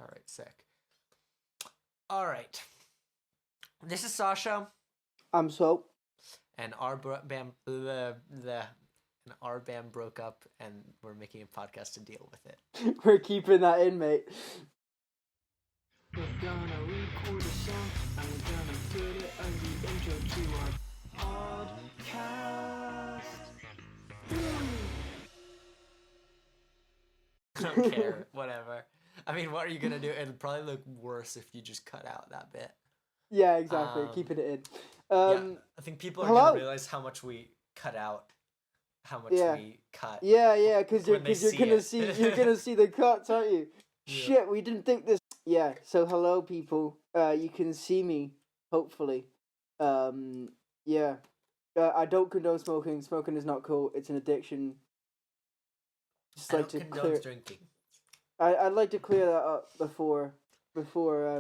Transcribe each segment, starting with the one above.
All right, sick. All right. This is Sasha. I'm so. And our band broke up, and we're making a podcast to deal with it. We're keeping that in, mate. We're gonna record a song and we're gonna put it as the intro to our podcast. I don't care. Whatever. I mean, what are you gonna do? It'll probably look worse if you just cut out that bit. Yeah, exactly. Keeping it in. Yeah, I think people are gonna realize how much we cut out, how much we cut. Yeah, because you're gonna see you're gonna see the cuts, aren't you? Yeah. Shit, we didn't think this. Yeah. So hello, people. You can see me, hopefully. Yeah. I don't condone smoking. Smoking is not cool. It's an addiction. Just like to clear. Drinking. I'd like to clear that up before before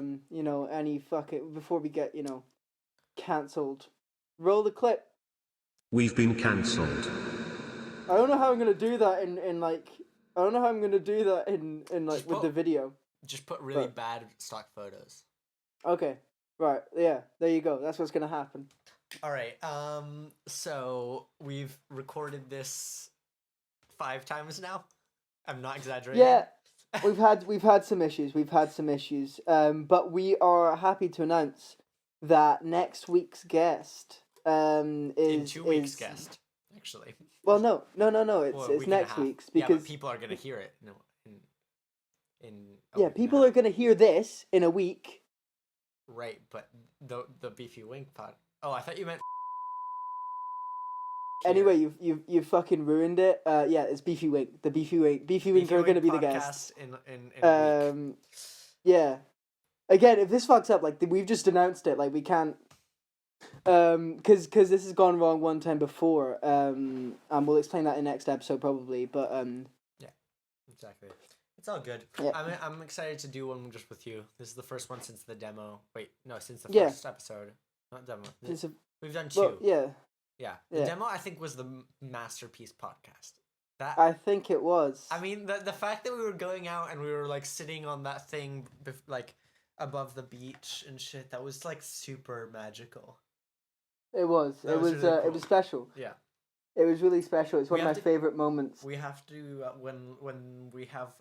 we get cancelled. Roll the clip. We've been cancelled. I don't know how I'm gonna do that in with the video. Just put really bad stock photos. Okay. Right. Yeah. There you go. That's what's gonna happen. All right. So we've recorded this 5 times now. I'm not exaggerating. Yeah. We've had some issues. But we are happy to announce that next week's guest in 2 weeks' guest, actually. Well, no. It's next week's because but people are gonna hear it. People are gonna hear this in a week. Right, but the Beefy Wink pod. Oh, I thought you meant. Anyway, you've fucking ruined it. Yeah, it's Beefy Wink. The Beefy Wink are gonna be the guest. In a week. Yeah. Again, if this fucks up, we've just announced it. We can't. Because this has gone wrong one time before. And we'll explain that in next episode probably. But yeah, exactly. It's all good. Yeah. I'm excited to do one just with you. This is the first one since the demo. Since the first episode. Not demo. We've done 2. Well, yeah. Yeah. The demo, I think, was the masterpiece podcast. I think it was. I mean, the fact that we were going out and we were sitting on that thing above the beach and shit, that was super magical. It was. It was. Really cool. It was special. Yeah. It was really special. It's one of my favorite moments. We have to when we have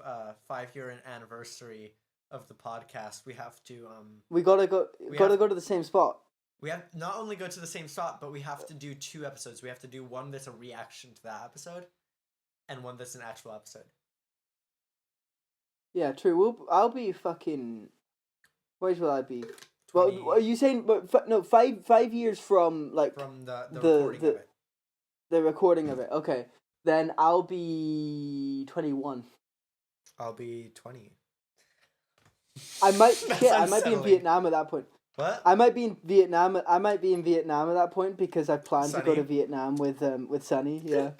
5-year anniversary of the podcast. We have to We gotta go. Go to the same spot. We have not only go to the same spot, but we have to do 2 episodes. We have to do one that's a reaction to that episode, and one that's an actual episode. Yeah, true. I'll be fucking. Where will I be? 20... Well, are you saying? But no, 5 years from from the recording of it. The recording of it. Okay, then I'll be 21. I'll be 20. I might. I might be in Vietnam at that point. What? I might be in Vietnam. at that point because I plan to go to Vietnam with Sunny. Yeah.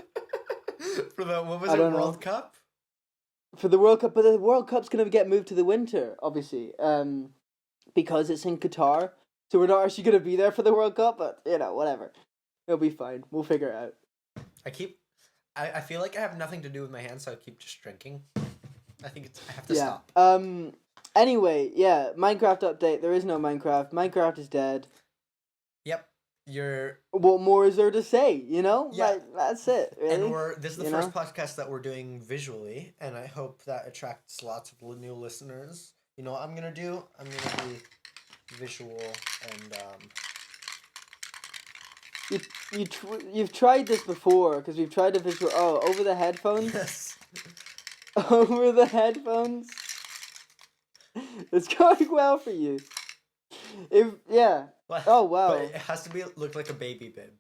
For the World Cup? For the World Cup, but the World Cup's gonna get moved to the winter, obviously, because it's in Qatar. So we're not actually gonna be there for the World Cup, but whatever, it'll be fine. We'll figure it out. I feel like I have nothing to do with my hands, so I keep just drinking. I think I have to stop. Anyway, yeah, Minecraft update. There is no Minecraft. Minecraft is dead. Yep. What more is there to say, Yeah. That's it, really. And this is the first podcast that we're doing visually, and I hope that attracts lots of new listeners. You know what I'm gonna do? I'm gonna do visual and You've tried this before, because we've tried a visual... Oh, over the headphones? Yes. Over the headphones? It's going well for you. Oh, wow. But it has to look like a baby bib,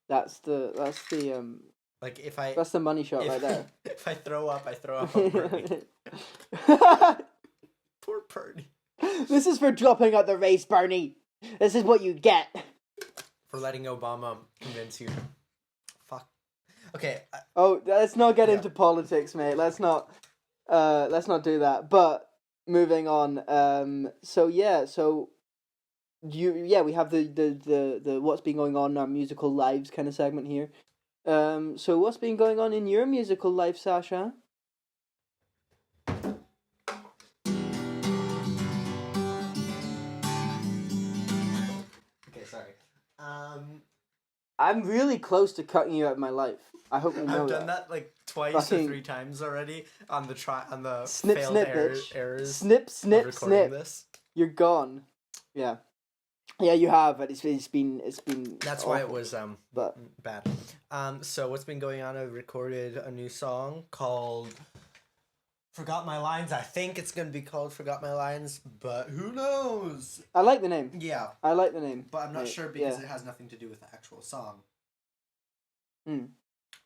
That's the if I... That's the money shot right there. If I throw up on Bernie. Poor Bernie. This is for dropping out the race, Bernie. This is what you get. For letting Obama convince you. Fuck. Okay. Let's not get into politics, mate. Let's not do that. But moving on. We have the what's been going on in our musical lives kind of segment here. So what's been going on in your musical life, Sasha? I'm really close to cutting you out of my life. I hope you know I've done that like twice Fucking- or 3 times already on the Snip, failed snip, errors, bitch. errors Snip, of snip, recording snip. this. You're gone. Yeah. Yeah, you have, but it's been That's why it awful. was But bad. So what's been going on? I recorded a new song called Forgot My Lines. I think it's gonna be called Forgot My Lines, but who knows? I like the name. Yeah, I like the name. but I'm not Right, sure because yeah. it has nothing to do with the actual song. Hmm.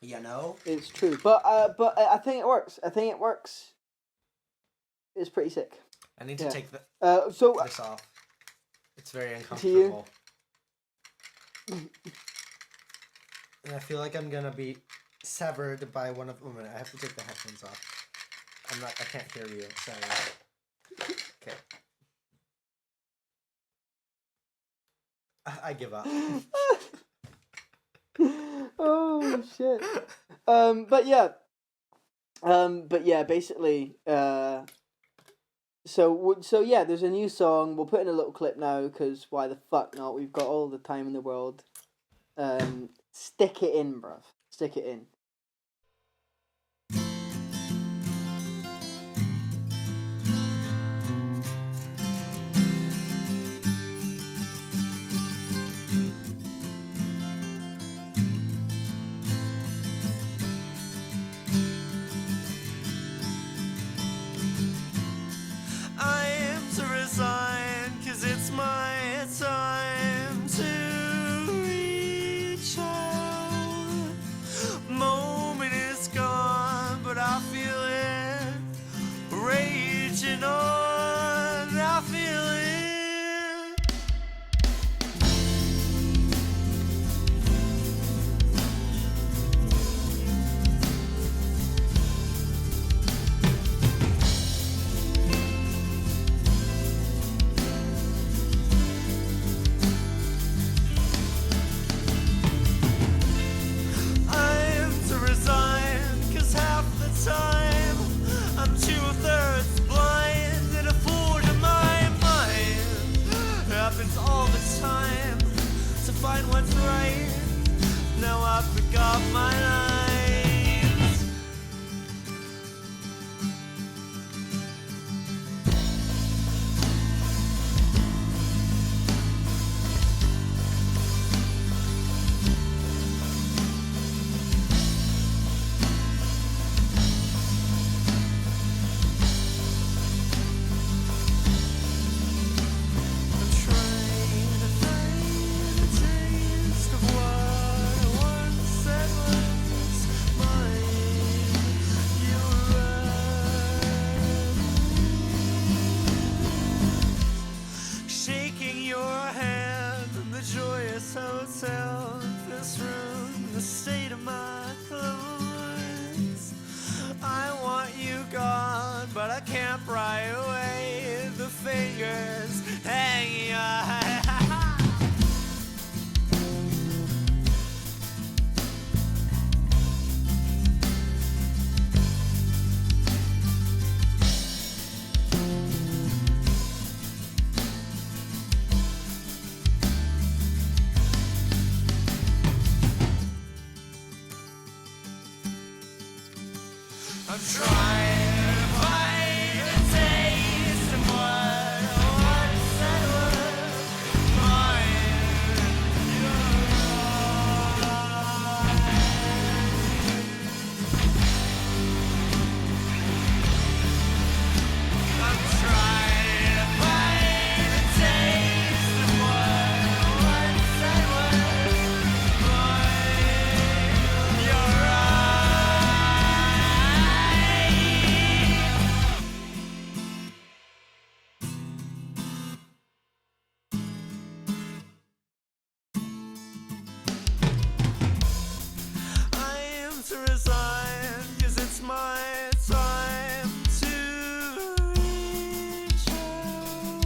You know? It's true, but I think it works. I think it works. It's pretty sick. I need to Yeah. take So this off. It's very you? uncomfortable. And I feel like I'm gonna be severed by one of. Oh, minute, I have to take the headphones off. I can't hear you. Sorry. Okay. I give up. Oh shit. But yeah, basically, so yeah, there's a new song. We'll put in a little clip now because why the fuck not? We've got all the time in the world. Stick it in, bruv. Stick it in. I am to resign, 'cause it's my time to reach out. Moment is gone, but I feel it raging on. I feel it. I am to resign, 'cause half the time I'm 2/3 blind and a fool to my mind. Happens all the time to find what's right. Now I forgot my lines. I'm trying to find a taste of what I once said was mine. You were shaking your hand in the joyous hotel. This room, the state of my clothes. I want you gone, but I can't pry away the fingers hanging on. I'm trying to find a taste of what I once said was mine. I'm trying to find a taste of what I once said was mine. You're I am to resign, 'cause it's my time to reach out.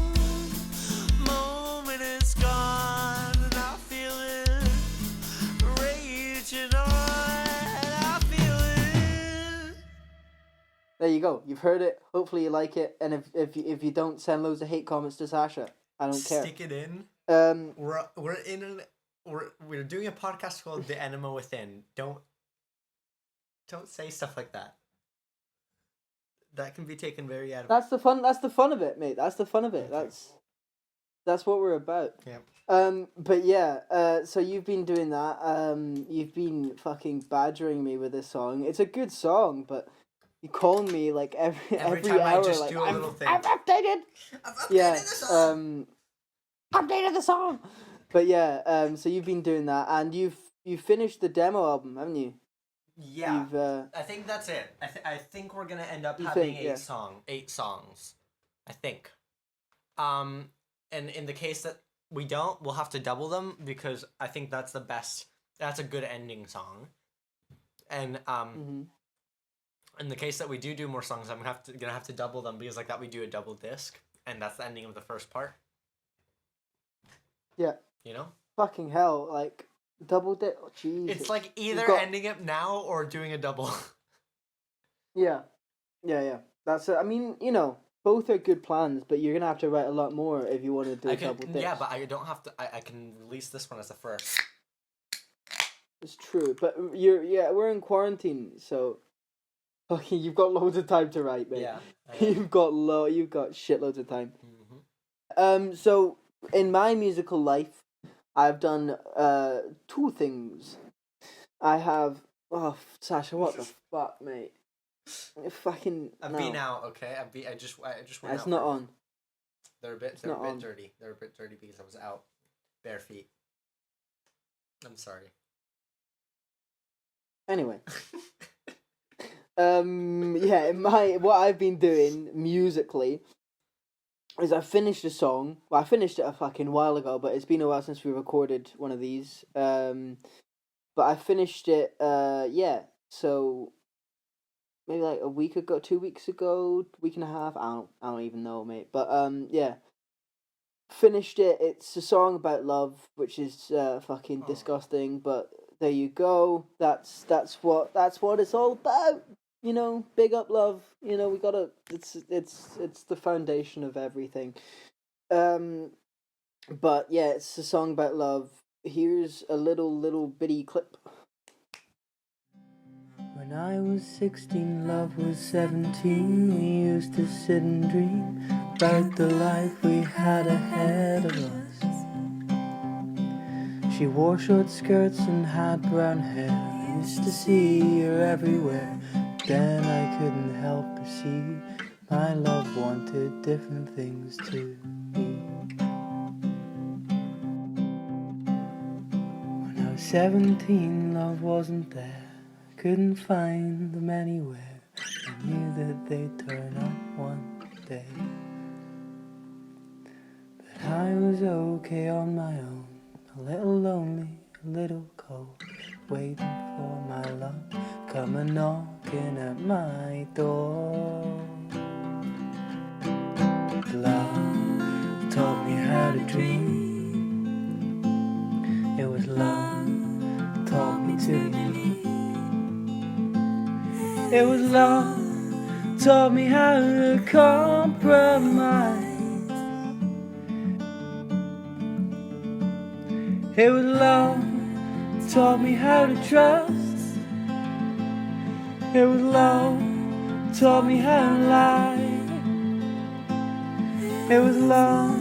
Moment is gone, and I feel it raging on. I feel it. There you go. You've heard it. Hopefully you like it. And if you don't, send loads of hate comments to Sasha. I don't care. Stick it in. Um, We're in we're doing a podcast called The Enema Within. Don't say stuff like that. That can be taken very out of. That's the fun. That's the fun of it, mate. That's the fun of it. Okay. That's what we're about. Yeah. But yeah. So you've been doing that. You've been fucking badgering me with this song. It's a good song, but you calling me like every time I hour, just like do a little thing. I've updated. I've updated Yeah. the song. Updated the song. But yeah. So you've been doing that, and you've finished the demo album, haven't you? Yeah. You've I think that's it. I think we're gonna end up You having think, yeah. 8 songs. I think. And in the case that we don't, we'll have to double them because I think that's the best. That's a good ending song. And mhm. in the case that we do more songs, I'm gonna have to double them because like that we do a double disc, and that's the ending of the first part. Yeah. You know. Fucking hell, like double dip. Oh, Jesus. It's like either got- ending it now or doing a double. Yeah. That's it. I mean, both are good plans, but you're gonna have to write a lot more if you want to do a double dip. Yeah, but I don't have to. I can release this one as the first. It's true, but we're in quarantine, so okay, you've got loads of time to write, mate. Yeah. You've got shitloads of time. Mm-hmm. So in my musical life, I've done 2 things. I have Sasha, what the fuck, mate? Fucking I've no. been out, okay. I just went It's out. not for- on. They're a bit not on. dirty. They're a bit dirty because I was out, bare feet. I'm sorry. Anyway. What I've been doing musically is I finished a song. Well, I finished it a fucking while ago, but it's been a while since we recorded one of these. But I finished it. So maybe like a week ago, 2 weeks ago, week and a half. I don't even know, mate. But yeah, finished it. It's a song about love, which is fucking disgusting. But there you go. That's what it's all about. Big up love. We gotta. It's the foundation of everything. But yeah, it's a song about love. Here's a little bitty clip. When I was 16, love was 17. We used to sit and dream about the life we had ahead of us. She wore short skirts and had brown hair. I used to see her everywhere. Then I couldn't help but see my love wanted different things too. When I was 17, love wasn't there. Couldn't find them anywhere. I knew that they'd turn up one day. But I was okay on my own. A little lonely, a little cold. Waiting for my love, coming knocking at my door. Love taught me how to dream. It was love taught me to believe. It was love taught me how to compromise. It was love taught me how to trust. It was love taught me how to lie. It was love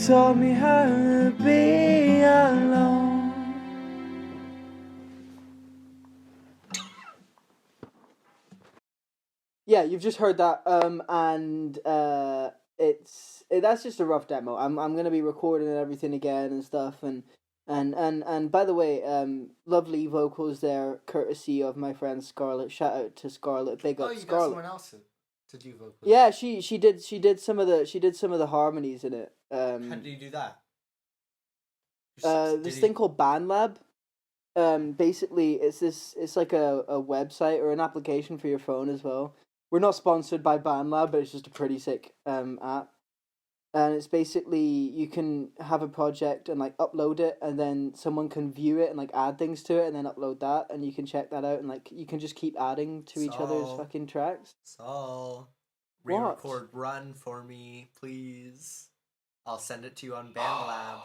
taught me how to be alone. Yeah, you've just heard that, and that's just a rough demo. I'm gonna be recording everything again and stuff, and by the way, lovely vocals there, courtesy of my friend Scarlett. Shout out to Scarlett. Big up, Oh, you got Scarlett. someone else to do vocals. Yeah, she did some of the harmonies in it. How do you do that? This thing called BandLab. Basically it's like a website or an application for your phone as well. We're not sponsored by BandLab, but it's just a pretty sick app. And it's basically you can have a project and like upload it, and then someone can view it and like add things to it, and then upload that, and you can check that out, and like you can just keep adding to each other's So- fucking tracks. Saul, What? re-record Run for me, please. I'll send it to you on BandLab.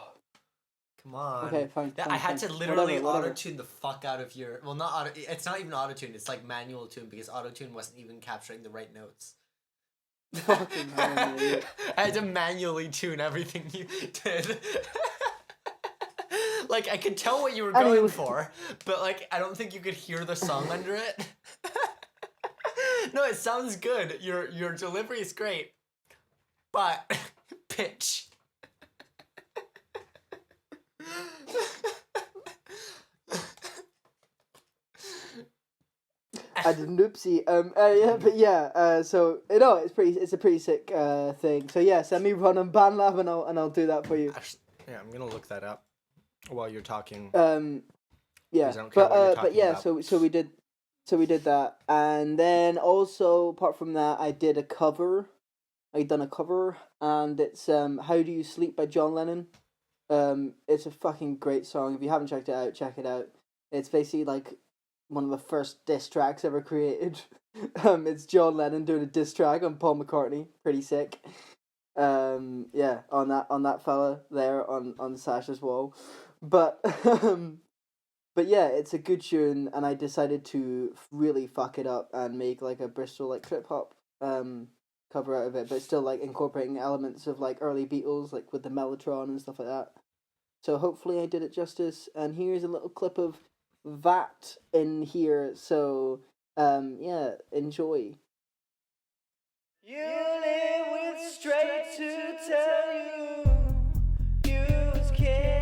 Come on. Okay, fine. I had to literally Whatever. auto-tune the fuck out of your... Well, not auto... It's not even auto-tune. It's like manual tune because auto-tune wasn't even capturing the right notes. Fucking hell, man. I had to manually tune everything you did. Like, I could tell what you were going Anyway. for, but, like, I don't think you could hear the song under it. No, it sounds good. Your delivery is great. But, pitch. I did an oopsie. Yeah, but yeah. So it's a pretty sick thing. So yeah, send me Run on BandLab and I'll do that for you. Actually, yeah, I'm gonna look that up while you're talking. Yeah, I don't care what you're but talking yeah. about. So we did that, and then also apart from that, I did a cover. I done a cover, and it's "How Do You Sleep" by John Lennon. It's a fucking great song. If you haven't checked it out, check it out. It's basically like one of the first diss tracks ever created. It's John Lennon doing a diss track on Paul McCartney. Pretty sick. Yeah, on that fella there on Sasha's wall. But but yeah, it's a good tune, and I decided to really fuck it up and make like a Bristol like trip hop cover out of it, but still like incorporating elements of like early Beatles, like with the Mellotron and stuff like that. So hopefully I did it justice, and here's a little clip of that in here. So yeah, enjoy. You live with straight to tell you was care.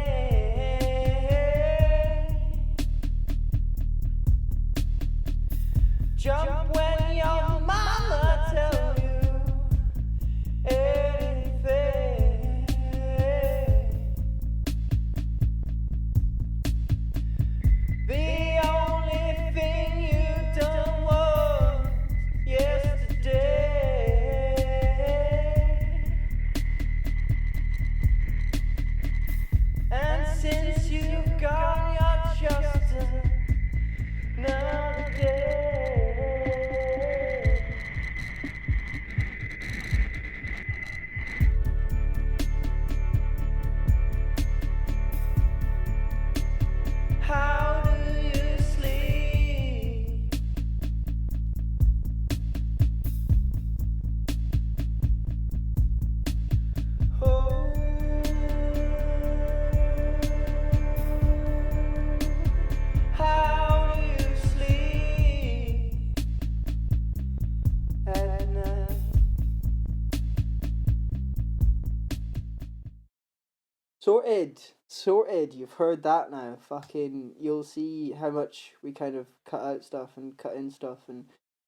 Jump when your mama tell you anything. The only thing you done was yesterday. And since you've gone, you're just another day. How do you sleep? Oh. How do you sleep at night? Sorted. You've heard that now. Fucking, you'll see how much we kind of cut out stuff and cut in stuff, and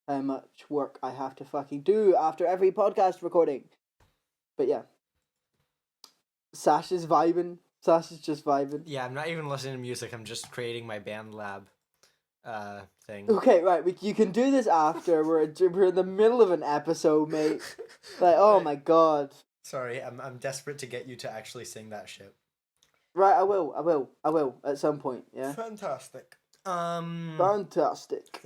how much work I have to fucking do after every podcast recording. But yeah, Sash is vibing. Sash is just vibing. Yeah, I'm not even listening to music. I'm just creating my BandLab thing. Okay, right. You can do this after. We're in the middle of an episode, mate. Like, oh my god. Sorry, I'm desperate to get you to actually sing that shit. Right, I will at some point. Yeah. Fantastic. Fantastic.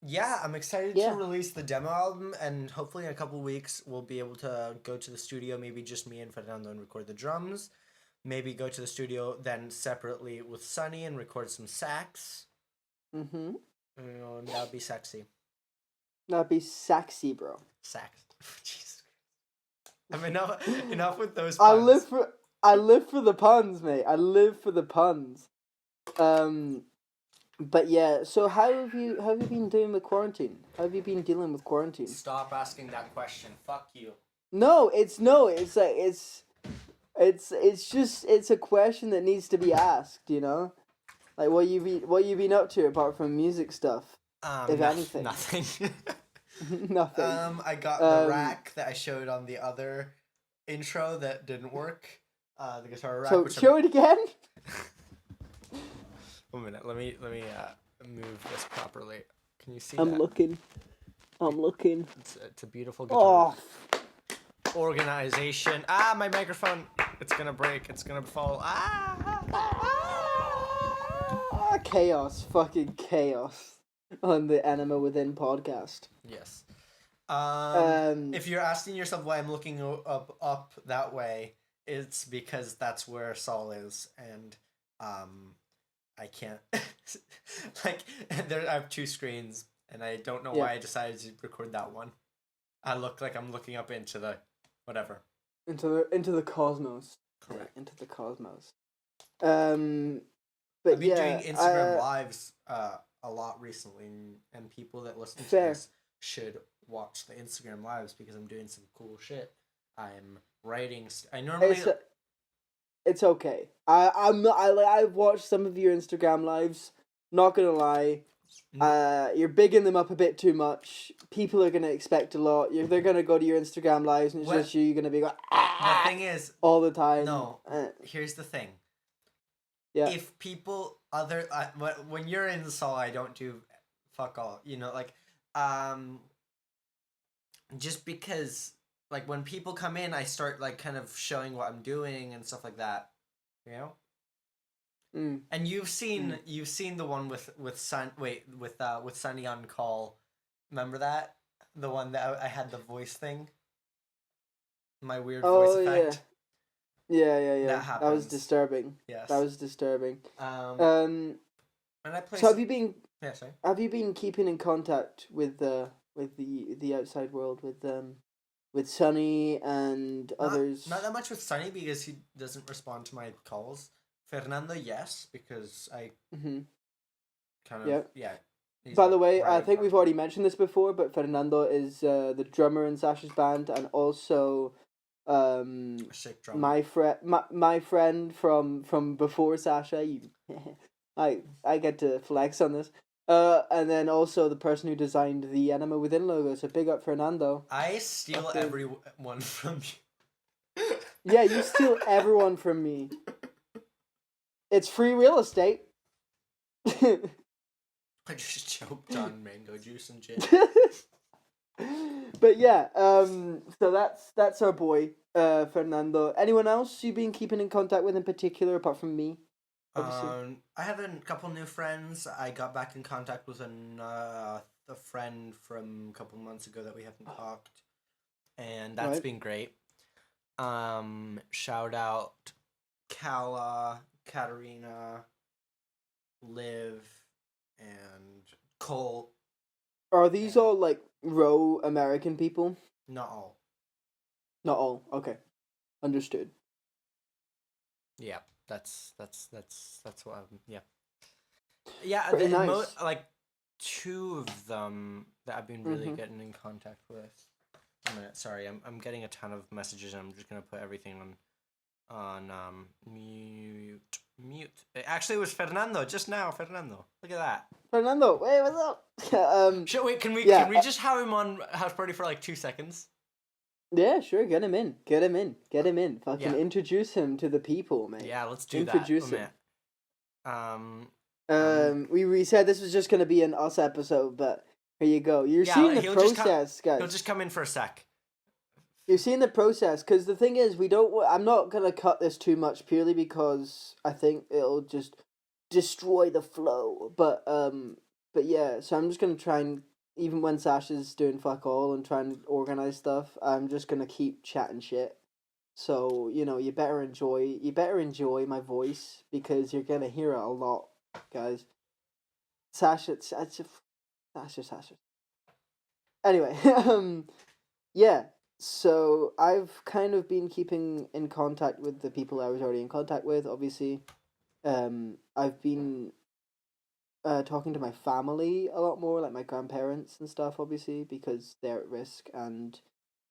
Yeah, I'm excited Yeah. to release the demo album, and hopefully in a couple weeks we'll be able to go to the studio, maybe just me and Fernando, and record the drums. Maybe go to the studio then separately with Sunny and record some sax. Mm-hmm. And that'd be sexy. That'd be sexy, bro. Sax. Jesus. I'm enough with those I puns. live for the puns, mate. I live for the puns. But yeah, so how have you been doing with quarantine? How have you been dealing with quarantine? Stop asking that question. Fuck you. It's a question that needs to be asked, you know? Like what you been up to apart from music stuff? If anything. Nothing. Nothing. I got the rack that I showed on the other intro that didn't work. The guitar rack. So which show it again. 1 minute. Let me move this properly. Can you see I'm that? looking. It's a beautiful guitar. Oh, Organization. My microphone. It's gonna break. It's gonna fall. chaos! Fucking chaos on the Anima Within podcast. Yes. If you're asking yourself why I'm looking up that way, it's because that's where Saul is, and I can't like I have two screens, and I don't know why I decided to record that one. I look like I'm looking up into the whatever. Into the cosmos. Correct. Yeah, into the cosmos. But I've been doing Instagram lives a lot recently, and people that listen to this should watch the Instagram lives because I'm doing some cool shit. I'm writing. I normally. It's okay. I'm not. I've watched some of your Instagram lives. Not gonna lie. You're bigging them up a bit too much. People are gonna expect a lot. They're gonna go to your Instagram lives, and it's just you. You're gonna be going. The thing is, all the time. No. Here's the thing. Yeah. If people when you're in Saul, I don't do fuck all. You know, like just because like when people come in, I start like kind of showing what I'm doing and stuff like that. You know. And you've seen the one with Sunny on call. Remember that? The one that I had the voice thing. My weird voice effect. Yeah. That was disturbing. Yes. That was disturbing. And I play. So have you been? Yeah, sorry. Have you been keeping in contact with the outside world with Sunny and others? Not that much with Sunny because he doesn't respond to my calls. Fernando, yes, because I kind of By the way, I think we've already mentioned this before, but Fernando is the drummer in Sasha's band, and also sick drummer. my friend from before Sasha. I get to flex on this. And then also the person who designed the Anima Within logo. So big up Fernando. I steal everyone from you. Yeah, you steal everyone from me. It's free real estate. I just choked on mango juice and shit. But yeah, so that's our boy, Fernando. Anyone else you've been keeping in contact with in particular, apart from me? Obviously. I have a couple new friends. I got back in contact with a friend from a couple months ago that we haven't talked, and that's been great. Shout out Kala, Katarina, Liv, and Cole. Are these all like raw American people? Not all. Not all. Okay, understood. Yeah, that's what I'm. Yeah. Yeah, pretty nice. like two of them that I've been really getting in contact with. A minute, sorry, I'm getting a ton of messages, and I'm just gonna put everything on mute. Actually, it was Fernando just now. Fernando, look at that. Fernando, wait, what's up? Wait, can we just have him on House Party for like 2 seconds? Yeah, sure. Get him in. Fucking introduce him to the people, man. Yeah, let's do introduce that. him. We said this was just gonna be an us episode, but here you go. You're seeing the process, guys. He'll just come in for a sec. You're seeing the process, because the thing is, I'm not gonna cut this too much purely because I think it'll just destroy the flow. But yeah, so I'm just gonna try and, even when Sasha's doing fuck all and trying to organize stuff, I'm just gonna keep chatting shit. So, you better enjoy my voice, because you're gonna hear it a lot, guys. Sasha. Anyway, yeah. So I've kind of been keeping in contact with the people I was already in contact with, obviously. I've been talking to my family a lot more, like my grandparents and stuff, obviously, because they're at risk, and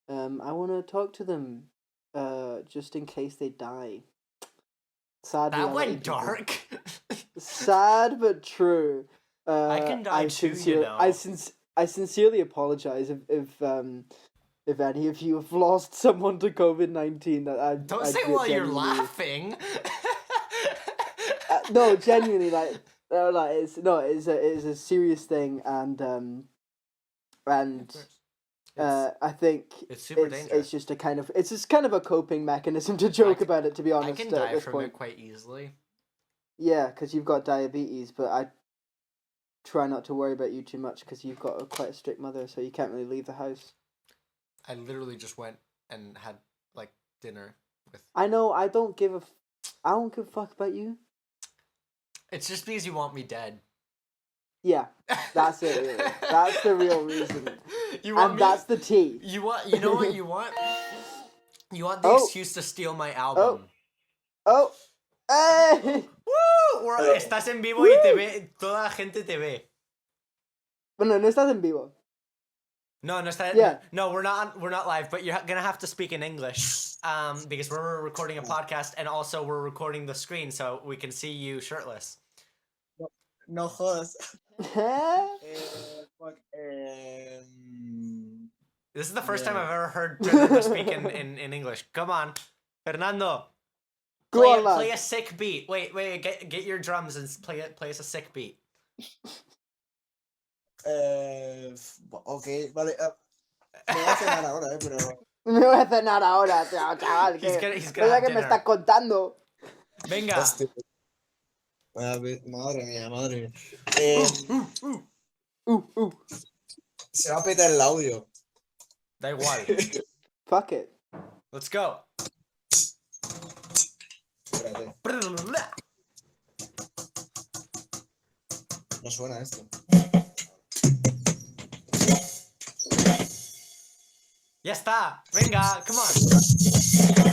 I want to talk to them just in case they die. Sad. That went dark. Sad but true. I can die too, I sincerely apologize if any of you have lost someone to COVID-19. Don't say while you're laughing. No, genuinely, it's a serious thing, and I think it's super dangerous. It's just kind of a coping mechanism to joke about it. To be honest, I can die from it quite easily. Yeah, because you've got diabetes, but I try not to worry about you too much because you've got quite a strict mother, so you can't really leave the house. I literally just went and had like dinner I know. I don't give a fuck about you. It's just because you want me dead. Yeah, that's it. Really. That's the real reason, You want and me. that's the tea. You want. You know what you want. You want the Oh. excuse to steal my album. Oh, hey! ¡Woo! Estás en vivo y te ve. Toda la gente te ve. Bueno, no estás en vivo. No, no está. Yeah. No, we're not live, but you're gonna have to speak in English, because we're recording a podcast and also we're recording the screen so we can see you shirtless. No jodas. Fuck. This is the first time Yeah. I've ever heard Fernando speak in English. Come on, Fernando. Go Play, on, lad. play a sick beat. Wait, get your drums and play us a sick beat. Ok, vale. No voy a cenar ahora, pero. No voy a hacer nada ahora, chaval. He's Que, gonna es have la que me dinner. estás contando. Venga. Hostia. A ver, madre mía. Se va a petar el audio. Da igual. Fuck it. Let's go. Espérate, no suena esto. Ya está. Venga, come on.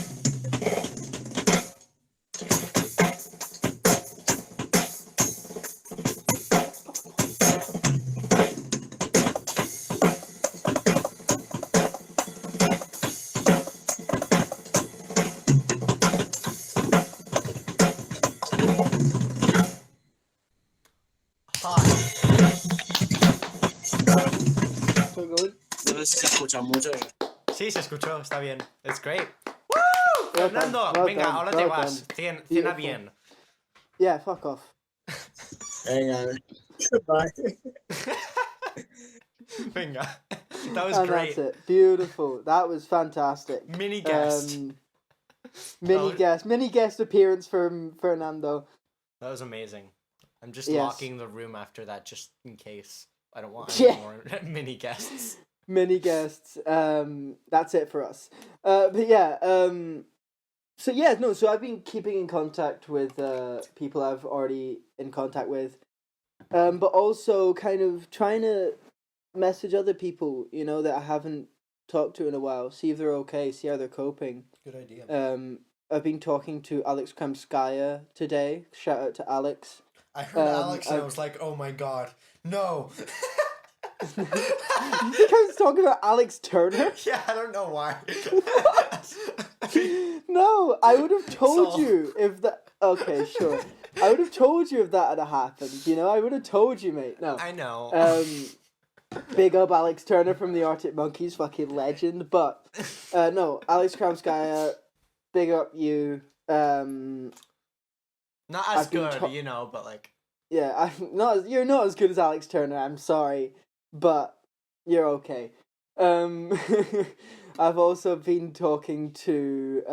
Hot. So good. No sé si se escucha mucho. Sí, se escuchó, está bien. It's great. ¡Woo! Well Fernando, done, well venga, done, ahora well te vas. done. Cena Beautiful. bien. Yeah, fuck off. Venga. Bye. Venga. That was And great. that's it. Beautiful. That was fantastic. Mini guest. Mini guest appearance from Fernando. That was amazing. I'm just Yes. locking the room after that just in case. I don't want Yeah. any more mini guests. Mini guests. That's it for us. But yeah. So yeah, no. So I've been keeping in contact with people I've already in contact with, but also kind of trying to message other people, you know, that I haven't talked to in a while. See if they're okay. See how they're coping. Good idea. I've been talking to Alex Kramskaya today. Shout out to Alex. I heard Alex and I I- was like, oh my god. No. You think I was talking about Alex Turner? Yeah, I don't know why. No, I would have told So- you if that. Okay, sure. I would have told you if that had happened. You know, I would have told you, mate. No. I know. Big up Alex Turner from the Arctic Monkeys, fucking legend. But no, Alex Kramskaya, big up you. Not as I've been good, to- you know, but like. Yeah, you're not as good as Alex Turner. I'm sorry, but you're okay. I've also been talking to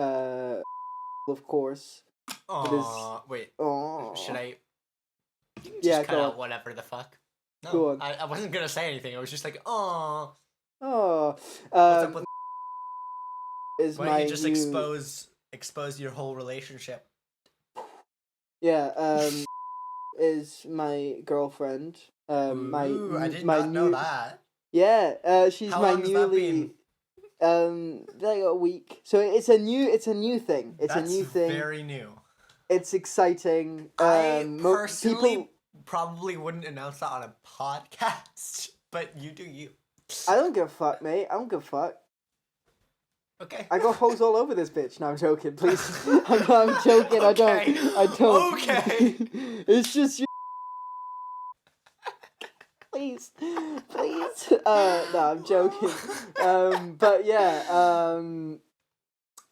of course. Aw, wait. Oh, Should I? Just Yeah, cut go out on. whatever the fuck. No, Go on. I wasn't gonna say anything. I was just like, oh. Oh, What's up with? is Why my don't you just new... expose your whole relationship? Yeah, is my girlfriend. Ooh, I did my not know new- that. Yeah, she's How my long has that newly. Like a week. So it's a new thing. It's That's a new thing. very new. It's exciting. I Mo- personally people. probably wouldn't announce that on a podcast, but you do you. I don't give a fuck, mate. I don't give a fuck. Okay. I got hoes all over this bitch. No, I'm joking. Please, I'm joking. I don't. Okay. I don't. Okay. It's just you. Please. No, I'm joking. But yeah.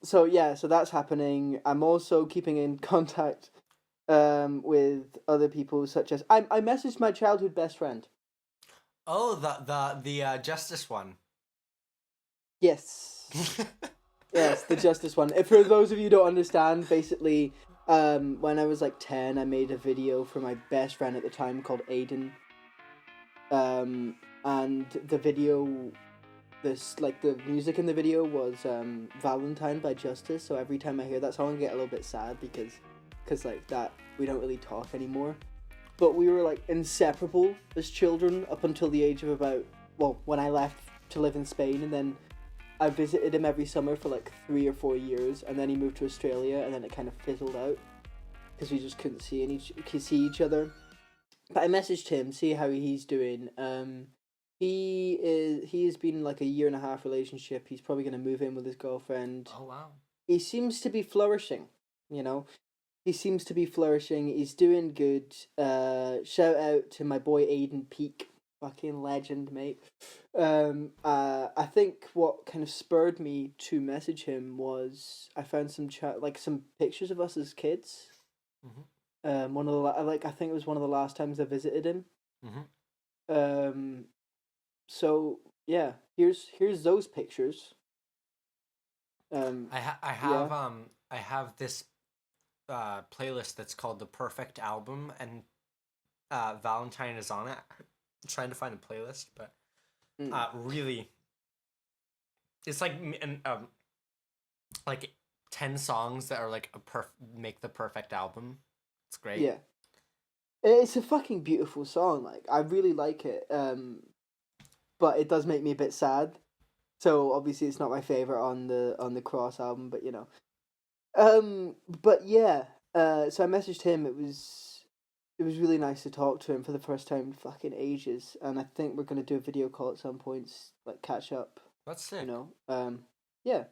So yeah, so that's happening. I'm also keeping in contact with other people, such as I messaged my childhood best friend. Oh, the justice one. Yes. Yes, the justice one. If for those of you who don't understand, basically, when I was like 10, I made a video for my best friend at the time called Aiden. And the video this like the music in the video was Valentine by Justice. So every time I hear that song, I get a little bit sad because like that we don't really talk anymore. But we were like inseparable as children up until the age of about when I left to live in Spain, and then I visited him every summer for like 3 or 4 years, and then he moved to Australia, and then it kind of fizzled out because we just couldn't see each other. But I messaged him, see how he's doing. He has been in like a 1.5 year relationship. He's probably gonna move in with his girlfriend. Oh wow. He seems to be flourishing, you know. He seems to be flourishing. He's doing good. Shout out to my boy Aiden Peak, fucking legend, mate. I think what kind of spurred me to message him was I found some some pictures of us as kids. Mm-hmm. One of the I think it was one of the last times I visited him. Mm-hmm. So yeah, here's those pictures. I have this playlist that's called The Perfect Album, and Valentine is on it. I'm trying to find a playlist, but really, it's like like 10 songs that are like make the perfect album. It's great. Yeah, it's a fucking beautiful song. Like I really like it. But it does make me a bit sad. So obviously it's not my favorite on the Cross album, but you know. But yeah. So I messaged him. It was really nice to talk to him for the first time in fucking ages, and I think we're gonna do a video call at some points, like catch up. That's sick. You know. Yeah.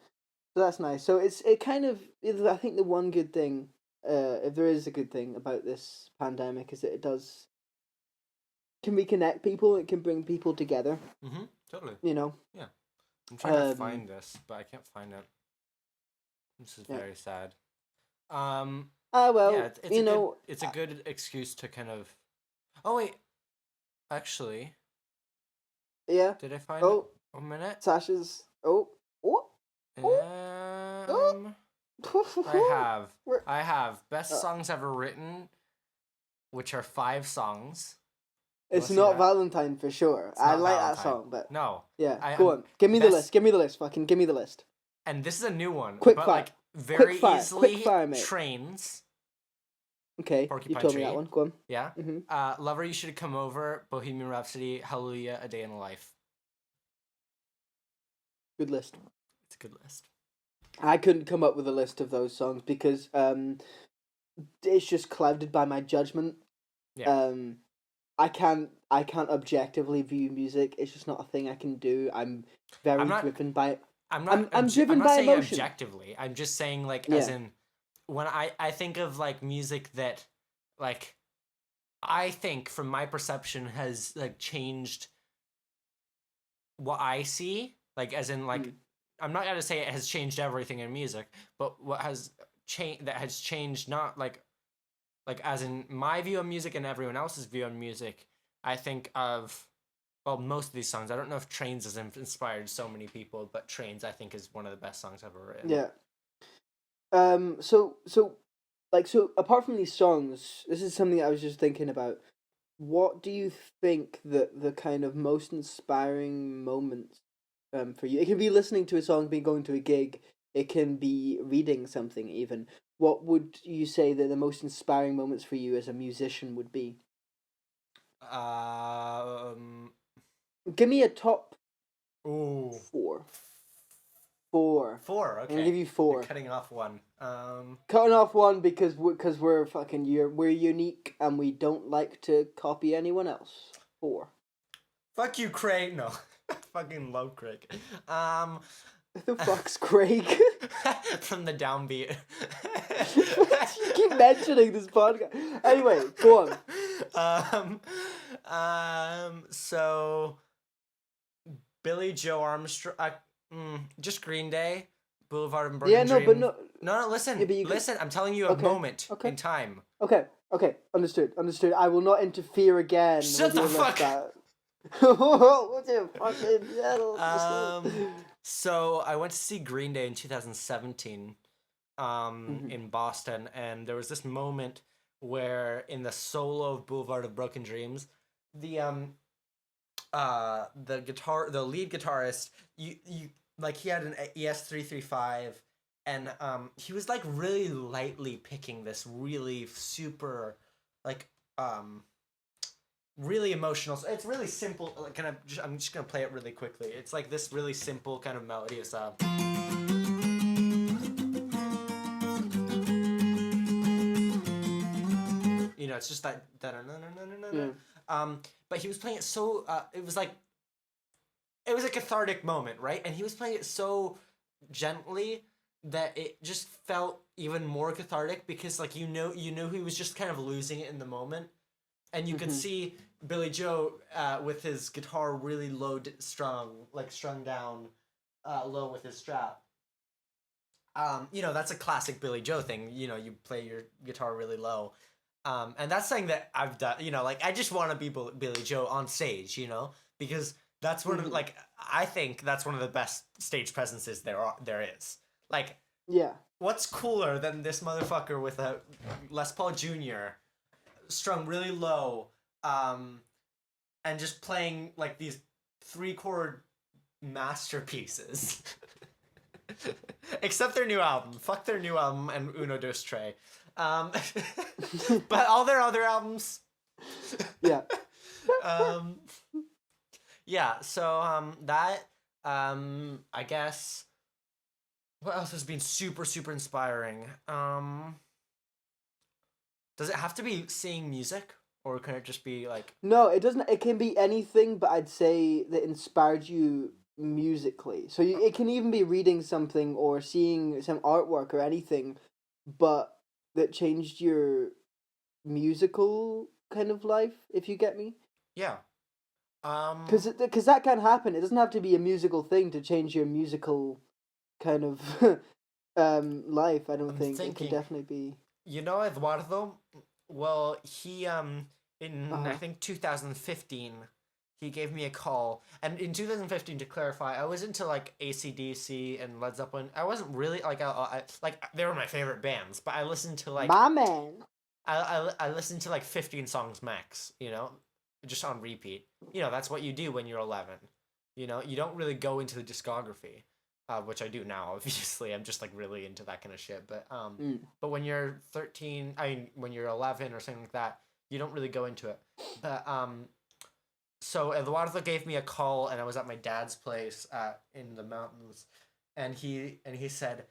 So that's nice. So it kind of, I think the one good thing, if there is a good thing about this pandemic, is that it can reconnect people. It can bring people together. Mm-hmm. Totally. You know. Yeah. I'm trying to find this, but I can't find it. This is very sad. Well, yeah, it's a know, good excuse to kind of. Oh wait, actually. Yeah. Did I find it? A minute. Sasha's. I have best songs ever written, which are 5 songs. It's not Valentine for sure. I like Valentine. That song, but no. Yeah, go on. Give me the list. Give me the list. Fucking give me the list. And this is a new one. Quick but fire. Like very easily. Quick fire, mate. Trains. Okay, Porcupine you told Tree. me that one. Go on. Yeah. Mm-hmm. Lover, You Should Come Over. Bohemian Rhapsody. Hallelujah. A Day in the Life. Good list. It's a good list. I couldn't come up with a list of those songs because it's just clouded by my judgment. Yeah. I can't objectively view music. It's just not a thing I can do. I'm driven by. I'm driven by saying emotion. Objectively. I'm just saying as in when I think of like music that like I think from my perception has like changed what I see. Like as in like I'm not gonna say it has changed everything in music, but what has changed not like as in my view on music and everyone else's view on music. I think of most of these songs. I don't know if Trains has inspired so many people, but Trains I think is one of the best songs ever written. Yeah. So apart from these songs, this is something I was just thinking about. What do you think that the kind of most inspiring moments for you? It can be listening to a song, be going to a gig. It can be reading something even. What would you say that the most inspiring moments for you as a musician would be? Give me a top. Ooh. 4. 4. Okay. I'll give you 4. You're cutting off one. Cutting off one because we're we're unique and we don't like to copy anyone else. 4. Fuck you, Craig. No, I fucking love Craig. The fuck's Craig? From the Downbeat. You keep mentioning this podcast. Anyway, go on. So Billy Joe Armstrong. Just Green Day. Boulevard and Broken Dreams. But no. No, listen. Yeah, listen, I'm telling you a moment in time. Okay. Understood. I will not interfere again. Shut the fuck up. What's your fucking So I went to see Green Day in 2017 in Boston, and there was this moment where in the solo of Boulevard of Broken Dreams, the the lead guitarist, you like he had an ES335, and he was like really lightly picking this really super like really emotional. It's really simple. Like, I'm just gonna play it really quickly. It's like this really simple kind of melody of sound. You know, it's just that. Yeah. But he was playing it so. It was a cathartic moment, right? And he was playing it so gently that it just felt even more cathartic because, like, you know, he was just kind of losing it in the moment, and you could see Billy Joe with his guitar really low, strung down, low with his strap. You know, that's a classic Billy Joe thing. You know, you play your guitar really low. And that's something that I've done, you know, like, I just want to be Billy Joe on stage, you know, because that's one of, like, I think that's one of the best stage presences there is. Like, Yeah. what's cooler than this motherfucker with a Les Paul Jr. strung really low, and just playing, like, these 3-chord masterpieces. Except their new album. Fuck their new album and Uno Dos Tre. But all their other albums. Yeah. Yeah, so that I guess what else has been super, super inspiring? Does it have to be seeing music? Or can it just be like No, it doesn't. It can be anything, but I'd say that inspired you musically. So it can even be reading something or seeing some artwork or anything, but that changed your musical kind of life, if you get me. yeah. Because that can happen. It doesn't have to be a musical thing to change your musical kind of life. I don't I'm think it thinking- can definitely be. You know Eduardo? Well, he in I Uh-huh. think 2015 he gave me a call, and in 2015, to clarify, I was into like AC/DC and Led Zeppelin. I wasn't really like I like they were my favorite bands, but I listened to like My man. I listened to like 15 songs max, you know, just on repeat. You know, that's what you do when you're 11. You know, you don't really go into the discography, which I do now. Obviously, I'm just like really into that kind of shit. But when you're 13, I mean, when you're 11 or something like that, you don't really go into it. But so Eduardo gave me a call, and I was at my dad's place in the mountains, and he said,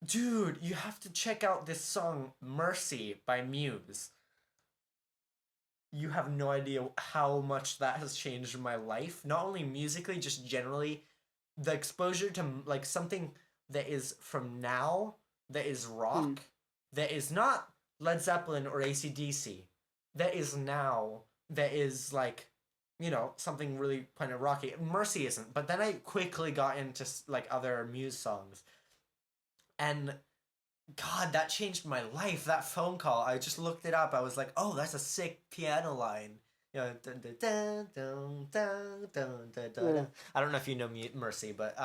"Dude, you have to check out this song Mercy by Muse. You have no idea how much that has changed my life. Not only musically, just generally, the exposure to like something that is from now, that is rock, that is not Led Zeppelin or AC/DC, that is now, that is like, you know, something really kind of rocky. Mercy isn't, but then I quickly got into like other Muse songs, and God, that changed my life. That phone call, I just looked it up. I was like, oh, that's a sick piano line. You know, dun, dun, dun, dun, dun, dun, dun, dun. Yeah. I don't know if you know Mercy, but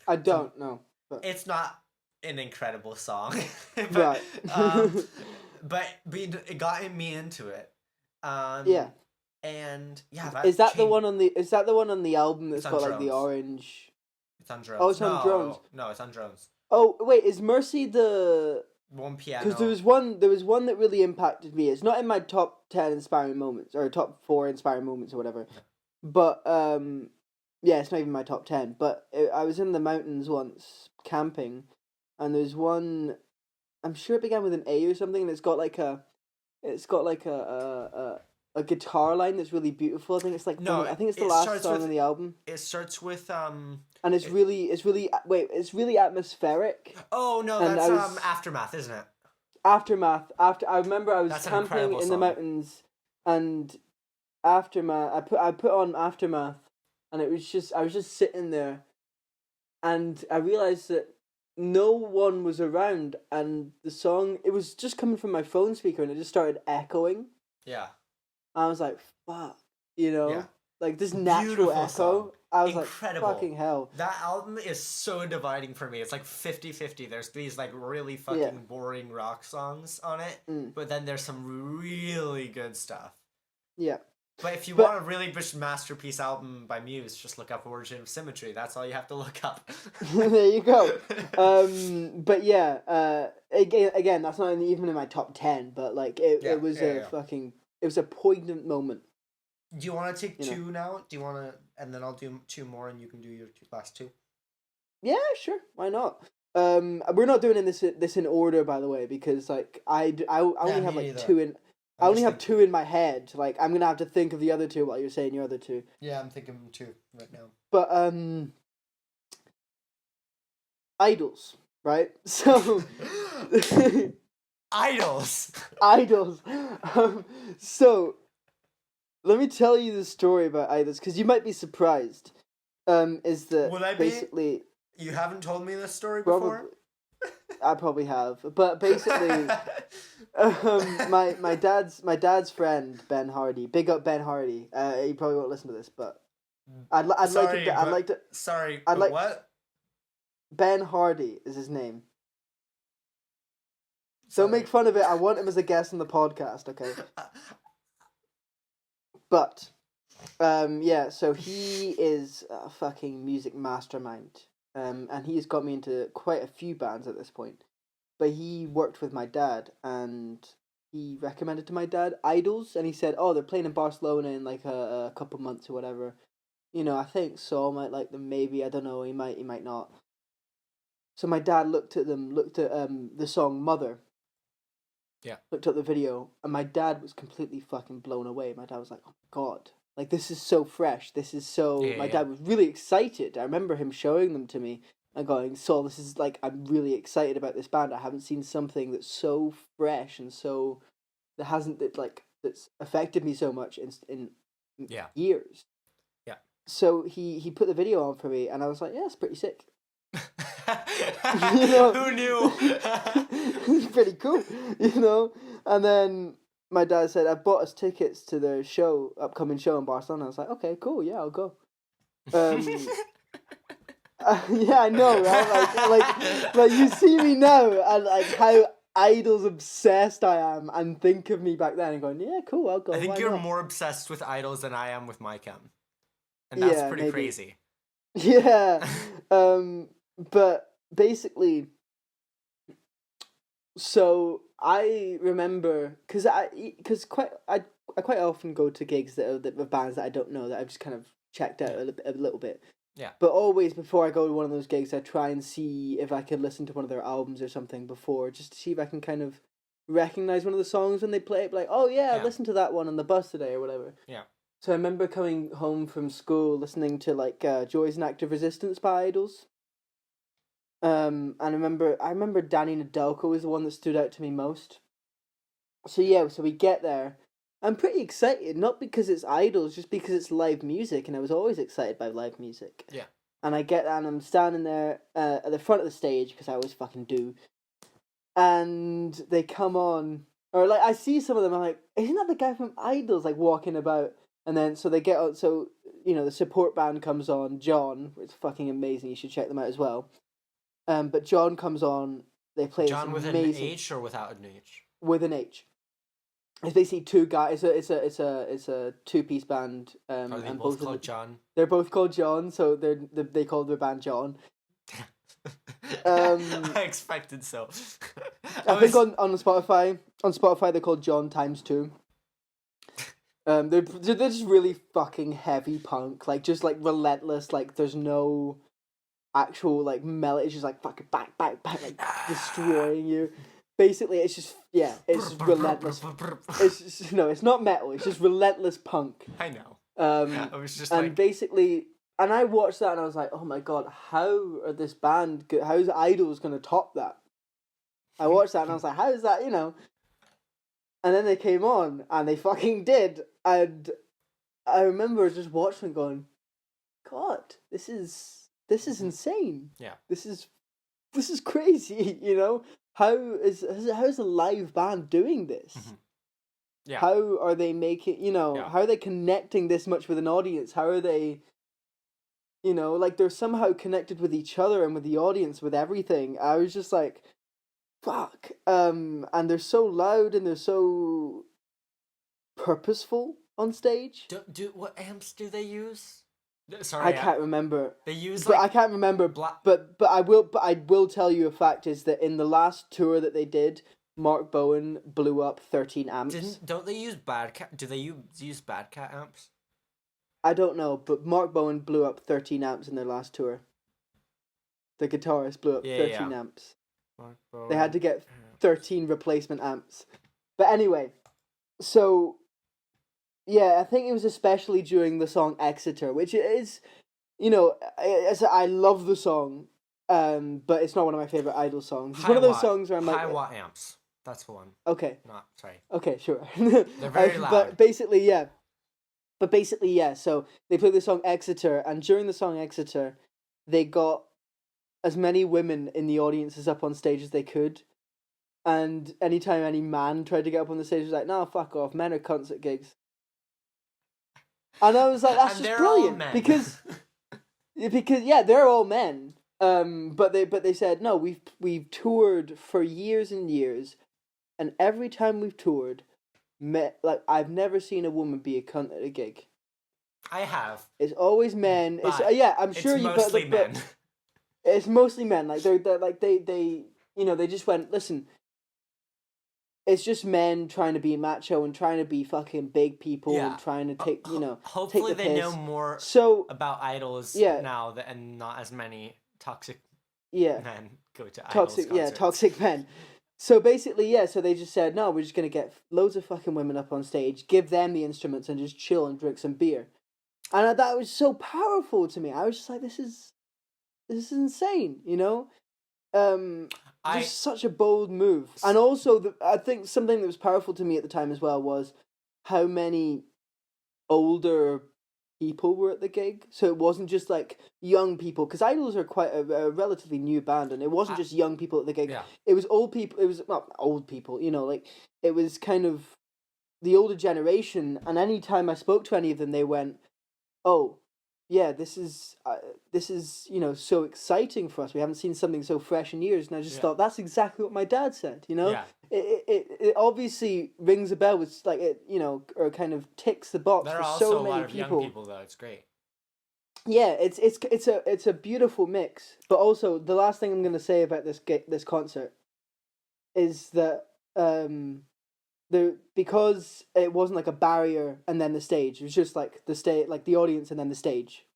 I don't know. But it's not an incredible song. but, Right. but it got me into it. Yeah. And yeah, Is that the changed- one on the? Is that the one on the album that's It's on got like the drums. orange? It's on drones. Oh, it's on drones. No, it's on drones. Oh wait, is Mercy the? One piano. Because there was one that really impacted me. It's not in my top 10 inspiring moments or top 4 inspiring moments or whatever, but yeah, it's not even my top 10. But I was in the mountains once camping, and there's one. I'm sure it began with an A or something, and it's got like a guitar line that's really beautiful. I think it's like No, I think it's the it last starts song with- on the album, It starts with and it's really it's really atmospheric. Oh no, And that's I was- Aftermath, isn't it? Aftermath. I remember I was That's an camping incredible in the song. mountains, and Aftermath. I put on Aftermath, and I was just sitting there, and I realized that no one was around, and the song, it was just coming from my phone speaker, and it just started echoing. Yeah. I was like, "Fuck," you know, Yeah. like this natural Beautiful echo. song. I was Incredible. like, "Fucking hell." That album is so dividing for me. It's like 50-50. There's these like really fucking Yeah. boring rock songs on it, Mm. but then there's some really good stuff. Yeah. But if you But- want a really masterpiece album by Muse, just look up Origin of Symmetry. That's all you have to look up. There you go. But yeah, again, that's not even in my top 10, but like it was fucking, it was a poignant moment. Do you want to take You know. two now? Do you want to, and then I'll do two more, and you can do your last two. Yeah, sure, why not? We're not doing this in order, by the way, because like I only me have like neither. two in. I I'm only just have two in my head. Like I'm gonna have to think of the other two while you're saying your other two. Yeah, I'm thinking two right now. But idols, right? So Idols. idols. So let me tell you the story about idols because you might be surprised. Is that Would I be? basically You haven't told me this story probably before. I probably have, but basically. My dad's friend Ben Hardy. Big up Ben Hardy. He probably won't listen to this, but I'd like to. Sorry, I'd but like- what? Ben Hardy is his name. Sorry. Don't make fun of it. I want him as a guest on the podcast. Okay. But, yeah. So he is a fucking music mastermind. And he's got me into quite a few bands at this point. But he worked with my dad, and he recommended to my dad Idols, and he said, "Oh, they're playing in Barcelona in like a couple months or whatever. You know, I think Saul might like them. Maybe, I don't know. He might not." So my dad looked at the song Mother. Yeah. Looked at the video, and my dad was completely fucking blown away. My dad was like, "Oh my god, like this is so fresh. This is so." Yeah, my yeah. dad was really excited. I remember him showing them to me. And going, Saul, this is like, I'm really excited about this band. I haven't seen something that's so fresh and so that's affected me so much in Yeah. years. Yeah. So he put the video on for me, and I was like, yeah, it's pretty sick. You know? Who knew? It's pretty cool, you know. And then my dad said, I bought us tickets to their upcoming show in Barcelona. I was like, okay, cool, yeah, I'll go. Yeah, I know, right? Like you see me now, and like how Idols obsessed I am, and think of me back then, and going, yeah, cool, I'll go. I think why you're not? more obsessed with Idols than I am with my chem. And that's Yeah, pretty maybe. crazy. Yeah, but basically, so I remember because I quite often go to gigs that are bands that I don't know that I've just kind of checked out a little bit. Yeah. But always before I go to one of those gigs, I try and see if I can listen to one of their albums or something before, just to see if I can kind of recognize one of the songs when they play it. Like, oh yeah, Yeah. listen to that one on the bus today or whatever. Yeah. So I remember coming home from school listening to like Joys and Active Resistance by Idols. And I remember Danny Nadelko was the one that stood out to me most. So yeah, so we get there. I'm pretty excited, not because it's Idols, just because it's live music, and I was always excited by live music. Yeah. And and I'm standing there at the front of the stage, because I always fucking do. And they come on, or like I see some of them, I'm like, isn't that the guy from Idols, like walking about? And then so they get on, so you know the support band comes on, John, it's fucking amazing. You should check them out as well. But John comes on. They play John this with amazing, an H or without an H? with an H. It's basically two guys. It's a 2-piece band. Are they and both of them- called John? They're both called John, so they call their band John. I expected so. I think on Spotify they're called John times 2. They're just really fucking heavy punk, like just like relentless. Like there's no actual like melody. It's just like fucking back, like destroying you. Basically, it's just it's just relentless. It's just, no, it's not metal. It's just relentless punk. I know. I was just and like- basically, and I watched that and I was like, oh my god, how are this band? How's Idols gonna top that? I watched that and I was like, how is that? You know. And then they came on and they fucking did, and I remember just watching and going, God, this is insane. Yeah. This is crazy. You know. How's a live band doing this? Mhm. Yeah. How are they making, Yeah. how are they connecting this much with an audience? How are they, like they're somehow connected with each other and with the audience, with everything. I was just like, fuck. And they're so loud and they're so purposeful on stage. What amps do they use? Sorry, I can't remember. They use But like I can't remember. But I will tell you a fact is that in the last tour that they did, Mark Bowen blew up 13 amps. don't they use Bad Cat? Do they use Bad Cat amps? I don't know, but Mark Bowen blew up 13 amps in their last tour. The guitarist blew up 13 amps. Mark Bowen. They had to get 13 replacement amps. But anyway, so yeah, I think it was especially during the song Exeter, which is, you know, I love the song, but it's not one of my favorite Idol songs. It's one of those songs where I'm like, high watt amps. That's the one. Okay. Sorry. Okay, sure. They're very loud. But basically, yeah. So they played the song Exeter, and during the song Exeter, they got as many women in the audience as up on stage as they could. And anytime any man tried to get up on the stage, it was like, no, fuck off. Men are cunts at gigs. And I was like, that's And just they're all brilliant. men. Because yeah, they're all men. But they said, no, we've toured for years and years, and every time we've toured, I've never seen a woman be a cunt at a gig. I have. It's always men. It's But I'm sure it's you. mostly men. It's mostly men. Like they're like they you know, they just went, listen. It's just men trying to be macho and trying to be fucking big people and trying to take Hopefully take the they piss. know more So about idols Yeah. now and not as many toxic yeah, men go to toxic idols concerts. toxic men. So basically, so they just said, no, we're just gonna get loads of fucking women up on stage, give them the instruments, and just chill and drink some beer. And that was so powerful to me. I was just like, this is insane, you know. Just such a bold move. And also, I think something that was powerful to me at the time as well was how many older people were at the gig. So it wasn't just like young people, because Idols are quite a relatively new band, and it wasn't just young people at the gig. Yeah. It was old people. It was not old people, you know, like it was kind of the older generation. And any time I spoke to any of them, they went, "Oh, yeah, this is you know, so exciting for us. We haven't seen something so fresh in years." And I just thought that's exactly what my dad said. You know, Yeah. it obviously rings a bell with like it, you know, or kind of ticks the box There for are also so a many lot of people. young people though. It's great. Yeah, it's a beautiful mix. But also, the last thing I'm gonna say about this concert is that because it wasn't like a barrier and then the stage. It was just like the audience and then the stage.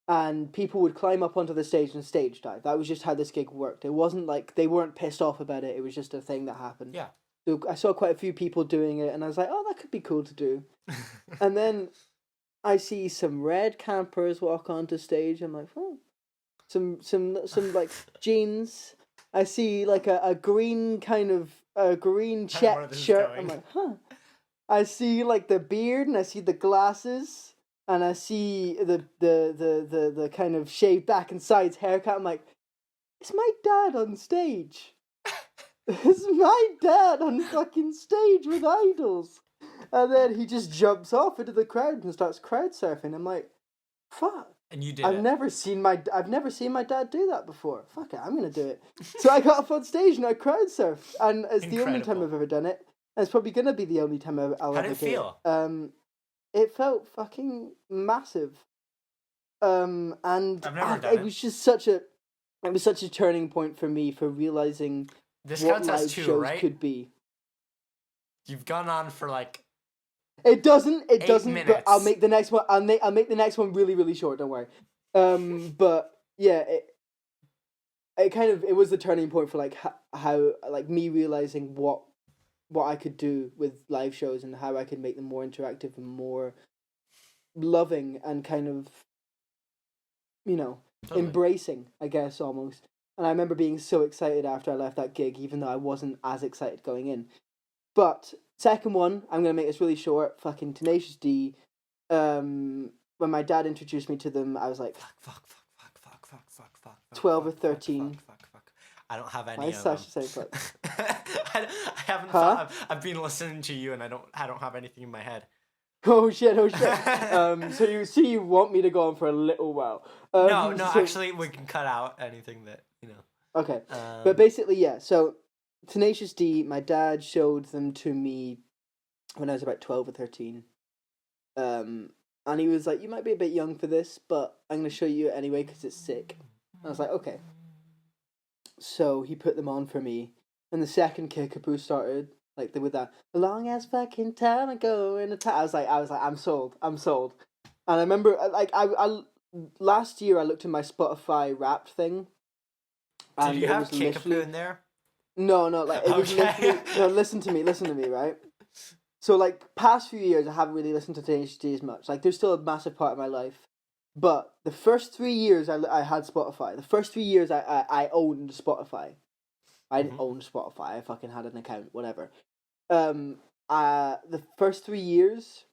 And people would climb up onto the stage and stage dive. That was just how this gig worked. It wasn't like they weren't pissed off about it. It was just a thing that happened. Yeah. So I saw quite a few people doing it, and I was like, oh, that could be cool to do. And then I see some red campers walk onto stage. I'm like, oh, some like jeans. I see like a green kind of green I don't know where check this is shirt. going. I'm like, huh. I see like the beard, and I see the glasses, and I see the kind of shaved back and sides haircut. I'm like, is my dad on stage? Is my dad on fucking stage with Idols? And then he just jumps off into the crowd and starts crowd surfing. I'm like, fuck. And you did I've it. never seen my dad do that before. Fuck it, I'm gonna do it. So I got up on stage and I crowd surfed, and it's the only time Incredible. I've ever done it. And it's probably gonna be the only time I'll How ever did it do feel? it. It felt fucking massive. And I've never done it was just such a turning point for me for realizing This what counts as live two, shows right? could be. You've gone on for like It doesn't. 8 But I'll minutes. make the next one. I'll make the next one really, really short. Don't worry. But yeah, it was the turning point for like how like me realizing what I could do with live shows and how I could make them more interactive and more loving and kind of, you know, Totally. embracing, I guess, almost. And I remember being so excited after I left that gig, even though I wasn't as excited going in. But second one, I'm gonna make this really short. Fucking Tenacious D. When my dad introduced me to them, I was like, fuck. 12 or 13. Fuck. I don't have any Why is of them. Sasha saying fuck? I haven't Huh? thought. I've been listening to you, and I don't have anything in my head. Oh shit! So you want me to go on for a little while? No, so- actually, we can cut out anything that you know. Okay, but basically, yeah. So Tenacious D, my dad showed them to me when I was about 12 or 13, And he was like, "You might be a bit young for this, but I'm gonna show you it anyway because it's sick." And I was like, "Okay." So he put them on for me, and the second Kickapoo started like with that "a long ass fucking time ago in a time." I was like, I'm sold. And I remember, I last year I looked at my Spotify Wrapped thing. Did you it have was Kickapoo literally- in there? No, like it was Okay. literally no. Listen to me, right? So like past few years, I haven't really listened to Tenacious D as much. Like, there's still a massive part of my life, but the first 3 years I had Spotify. The first 3 years I owned Spotify. I didn't own Spotify. I fucking had an account, whatever. The first 3 years,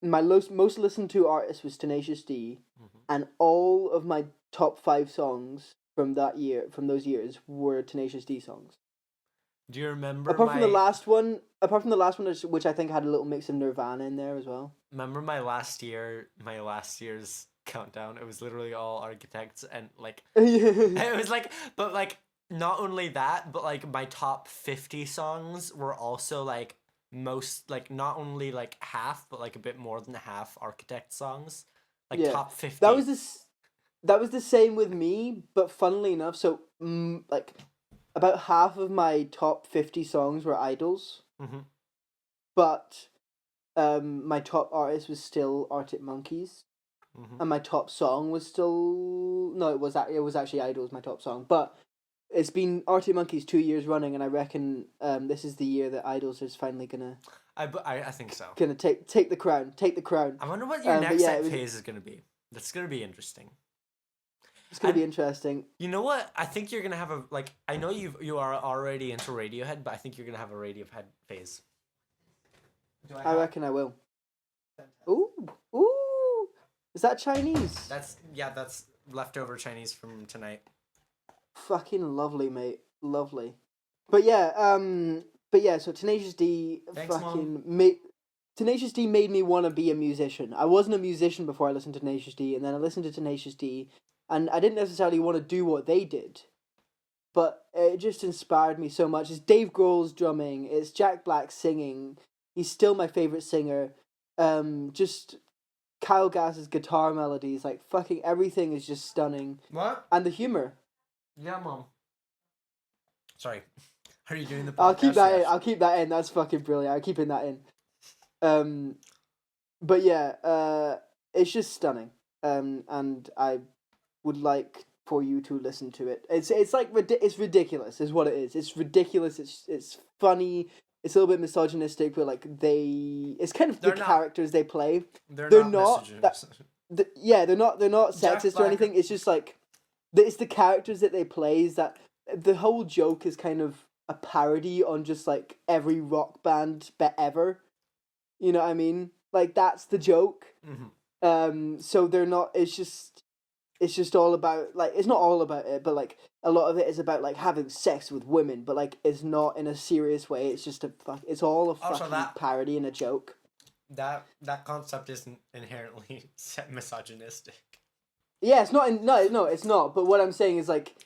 my most listened to artist was Tenacious D, and all of my top 5 songs from those years, were Tenacious D songs. Do you remember Apart from the last one, which I think had a little mix of Nirvana in there as well. Remember my last year's countdown? It was literally all Architects, and like it was like, but like not only that, but like my top 50 songs were also like most, like not only like half, but like a bit more than half Architect songs. Like Yeah. top 50. That was the same with me, but funnily enough, so like about half of my top 50 songs were Idols, Mhm. but my top artist was still Arctic Monkeys, and my top song was still it was actually Idols, my top song, but it's been Arctic Monkeys 2 years running, and I reckon this is the year that Idols is finally gonna I think so. take the crown. I wonder what your but next yeah, it was- phase is gonna be. That's gonna be interesting. It's gonna be interesting. You know what? I think you're gonna have a, like, I know you are already into Radiohead, but I think you're gonna have a Radiohead phase. I reckon I will. Ooh! Is that Chinese? That's leftover Chinese from tonight. Fucking lovely, mate. Lovely. But yeah, so Tenacious D Thanks, Tenacious D made me want to be a musician. I wasn't a musician before I listened to Tenacious D, and then I listened to Tenacious D, and I didn't necessarily want to do what they did, but it just inspired me so much. It's Dave Grohl's drumming, it's Jack Black singing. He's still my favorite singer. Just Kyle Gass's guitar melodies, like fucking everything is just stunning, What? and the humor. Yeah, Mom. Sorry. Are you doing the podcast? I'll keep that in. Yes. I'll keep that in. That's fucking brilliant. I'm keeping that in. But yeah, it's just stunning. And I would like for you to listen to it. It's like it's ridiculous, is what it is. It's ridiculous. It's funny. It's a little bit misogynistic, but like it's kind of They're the not- characters they play. They're they're not not misogynist. They're not Jack sexist or Black- anything. It's just like it's the characters that they play. Is that the whole joke is kind of a parody on just like every rock band ever. You know what I mean? Like, that's the joke. Mhm. So they're not. It's just all about, like, it's not all about it, but like a lot of it is about like having sex with women, but like it's not in a serious way. It's just it's all a Also, fucking that- parody and a joke. That concept isn't inherently misogynistic. Yeah, it's not. No, it's not. But what I'm saying is like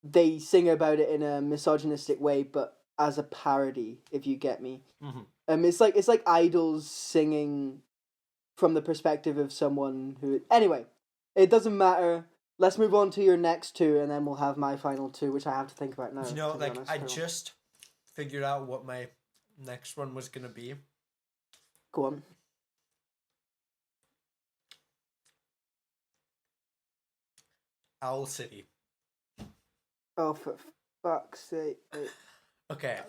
they sing about it in a misogynistic way, but as a parody, if you get me. Mhm. It's like Idols singing from the perspective of someone who. Anyway, it doesn't matter. Let's move on to your next two, and then we'll have my final two, which I have to think about now. You know, to be like, honest. I Hold on. just figured out what my next one was gonna be. Go on. Owl City. Oh, for fuck's sake! Wait. Okay.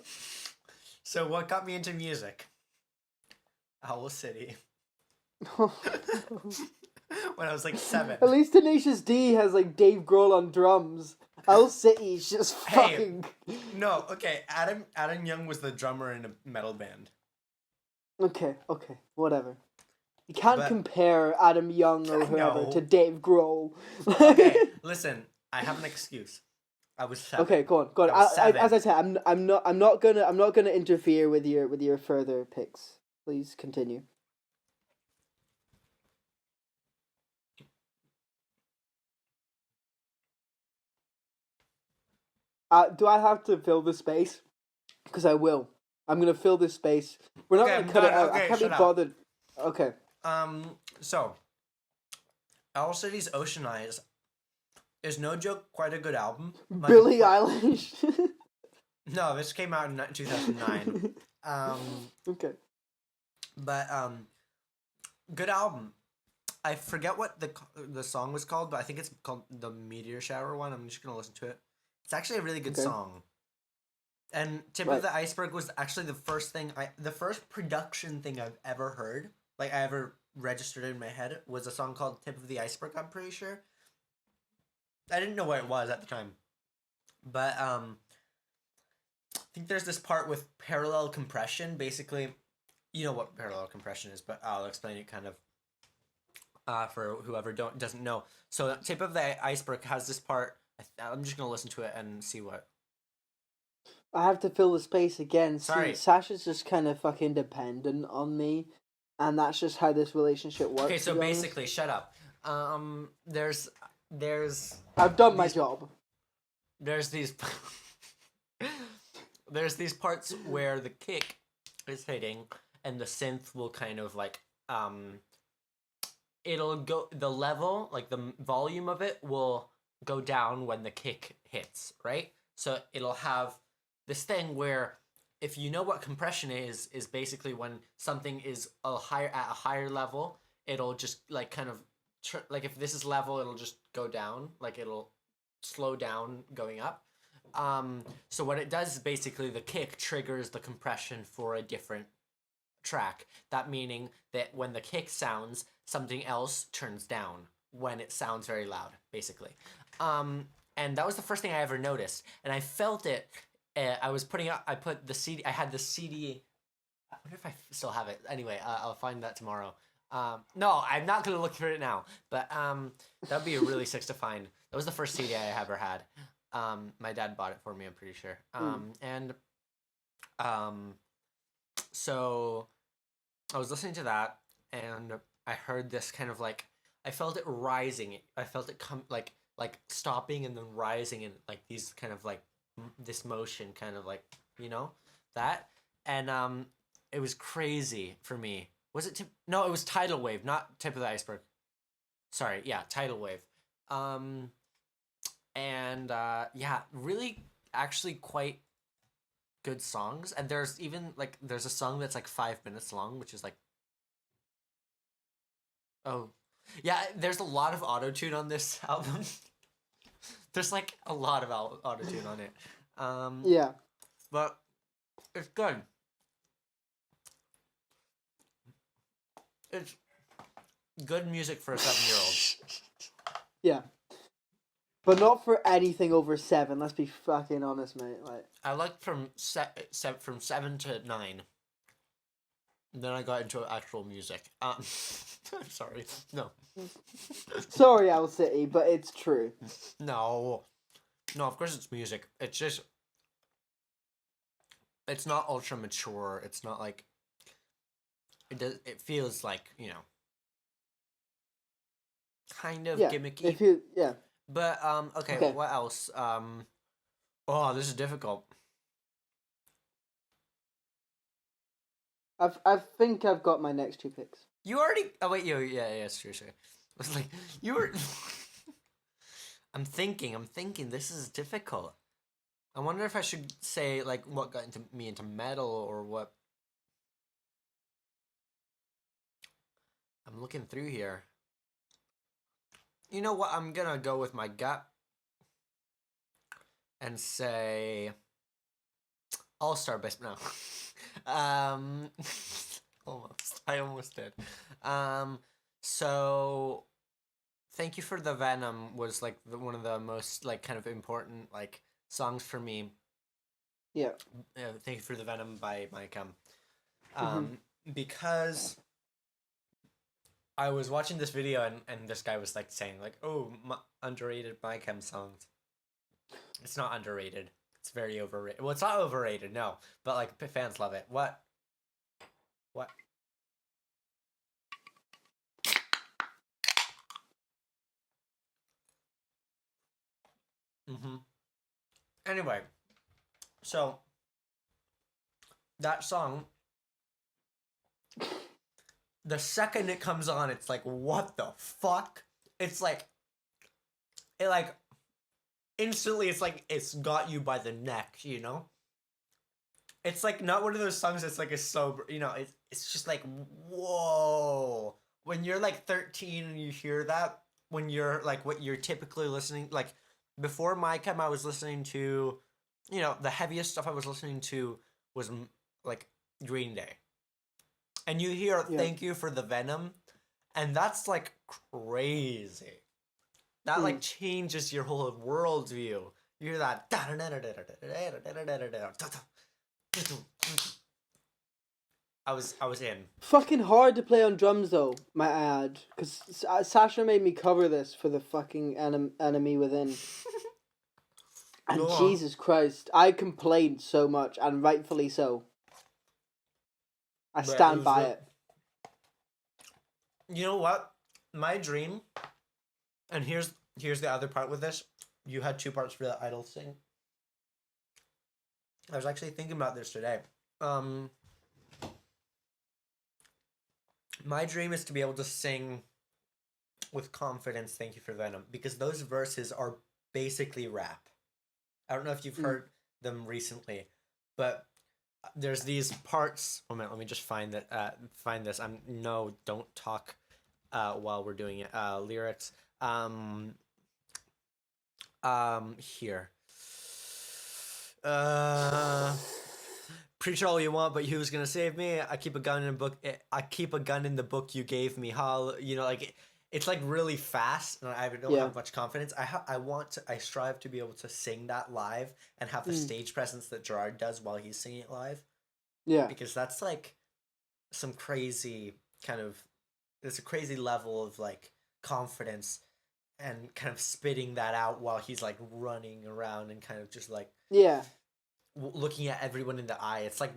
So what got me into music? Owl City. When I was like 7. At least Tenacious D has like Dave Grohl on drums. Owl City's just Hey. fucking. No, okay. Adam Young was the drummer in a metal band. Okay, whatever. You can't But- compare Adam Young or I whoever know. to Dave Grohl. Okay, listen. I have an excuse. I was 7. Okay, go on. I was 7. As I said, I'm not gonna interfere with your further picks. Please continue. Do I have to fill the space? Because I will. I'm gonna fill this space. We're not Okay, gonna cut it no, out. okay, I can't be shut up. bothered. Okay. So Owl City's Ocean Eyes is no joke quite a good album. Like, Billie Eilish. No, this came out in 2009. Okay. But good album. I forget what the song was called, but I think it's called the Meteor Shower one. I'm just gonna listen to it. It's actually a really good Okay. song. And Tip Right. of the Iceberg was actually the first production thing I've ever heard. Like I ever registered in my head was a song called Tip of the Iceberg. I'm pretty sure. I didn't know what it was at the time, but I think there's this part with parallel compression. Basically, you know what parallel compression is, but I'll explain it kind of for whoever doesn't know. So Tip of the Iceberg has this part. I'm just gonna listen to it and see what. I have to fill the space again. Sorry. See, Sasha's just kind of fucking dependent on me, and that's just how this relationship works. Okay, so to be honest. basically, shut up. There's I've done my job. there's these there's these parts where the kick is hitting and the synth will kind of like it'll go the level, like the volume of it will go down when the kick hits, right? So it'll have this thing where if you know what compression is basically when something is at a higher level, it'll just like kind of like if this is level, it'll just go down, like it'll slow down going up. So what it does is basically the kick triggers the compression for a different track. That meaning that when the kick sounds, something else turns down when it sounds very loud, basically. And that was the first thing I ever noticed, and I felt it. I put the CD. I had the CD. I wonder if I still have it. Anyway, I'll find that tomorrow. No, I'm not gonna look for it now. But that'd be a really sick to find. That was the first CD I ever had. My dad bought it for me. I'm pretty sure. So I was listening to that, and I heard this kind of like I felt it rising. I felt it come like stopping and then rising, and like these kind of like this motion, kind of like that, and it was crazy for me. Was it no? It was Tidal Wave, not Tip of the Iceberg. Sorry, yeah, Tidal Wave. Yeah, really, actually, quite good songs. And there's even there's a song that's like 5 minutes long, which is like, oh, yeah. There's a lot of auto-tune on this album. There's like a lot of auto-tune on it. Yeah. But it's good. It's good music for a 7-year-old. Yeah. But not for anything over 7. Let's be fucking honest, mate. Like, I liked from 7 to 9. Then I got into actual music. Sorry, no. sorry, Owl City, but it's true. No, of course it's music. It's just, it's not ultra mature. It's not like, it feels like, kind of Yeah. gimmicky. If you, yeah. But, okay, what else? Oh, this is difficult. I think I've got my next 2 picks. You already, oh wait, yeah, sure. I was like, you were, I'm thinking, this is difficult. I wonder if I should say, like, what got me into metal, or what. I'm looking through here. You know what? I'm gonna go with my gut and say All-Star Base. No. Almost. I almost did. So Thank You for the Venom was like one of the most like kind of important like songs for me. Yeah. Thank You for the Venom by My Chem. Because I was watching this video and this guy was like saying like, oh, underrated My Chem songs. It's not underrated. It's very overrated. Well, it's not overrated, no. But like fans love it. What? Anyway, so that song, the second it comes on, it's like, what the fuck? It's like, it like, instantly, it's like, it's got you by the neck, you know? It's like not one of those songs that's like a sober, you know, it's just like, whoa. When you're like 13 and you hear that, when you're like what you're typically listening, like before my time, I was listening to, you know, the heaviest stuff I was listening to was like Green Day. And you hear Yeah. Thank You for the Venom, and that's like crazy. That like changes your whole worldview. You hear that. I was in. Fucking hard to play on drums though, might I add, because Sasha made me cover this for the fucking Enemy Within. And Go on. Jesus Christ, I complained so much, and rightfully so. I But it stand was by re- it. You know what? My dream, and here's the other part with this. You had two parts for the idol thing. I was actually thinking about this today. My dream is to be able to sing with confidence Thank You for Venom, because those verses are basically rap. I don't know if you've heard them recently, but there's these parts. Oh man, let me just find that. Find this. Don't talk while we're doing it. Lyrics. Here. Preach all you want, but who's gonna save me? I keep a gun in a book. I keep a gun in the book you gave me. You know, like it's like really fast, and I don't have much confidence. I strive to be able to sing that live and have the stage presence that Gerard does while he's singing it live. Yeah. Because that's like some crazy kind of, there's a crazy level of like confidence and kind of spitting that out while he's like running around and kind of just like Yeah. looking at everyone in the eye. It's like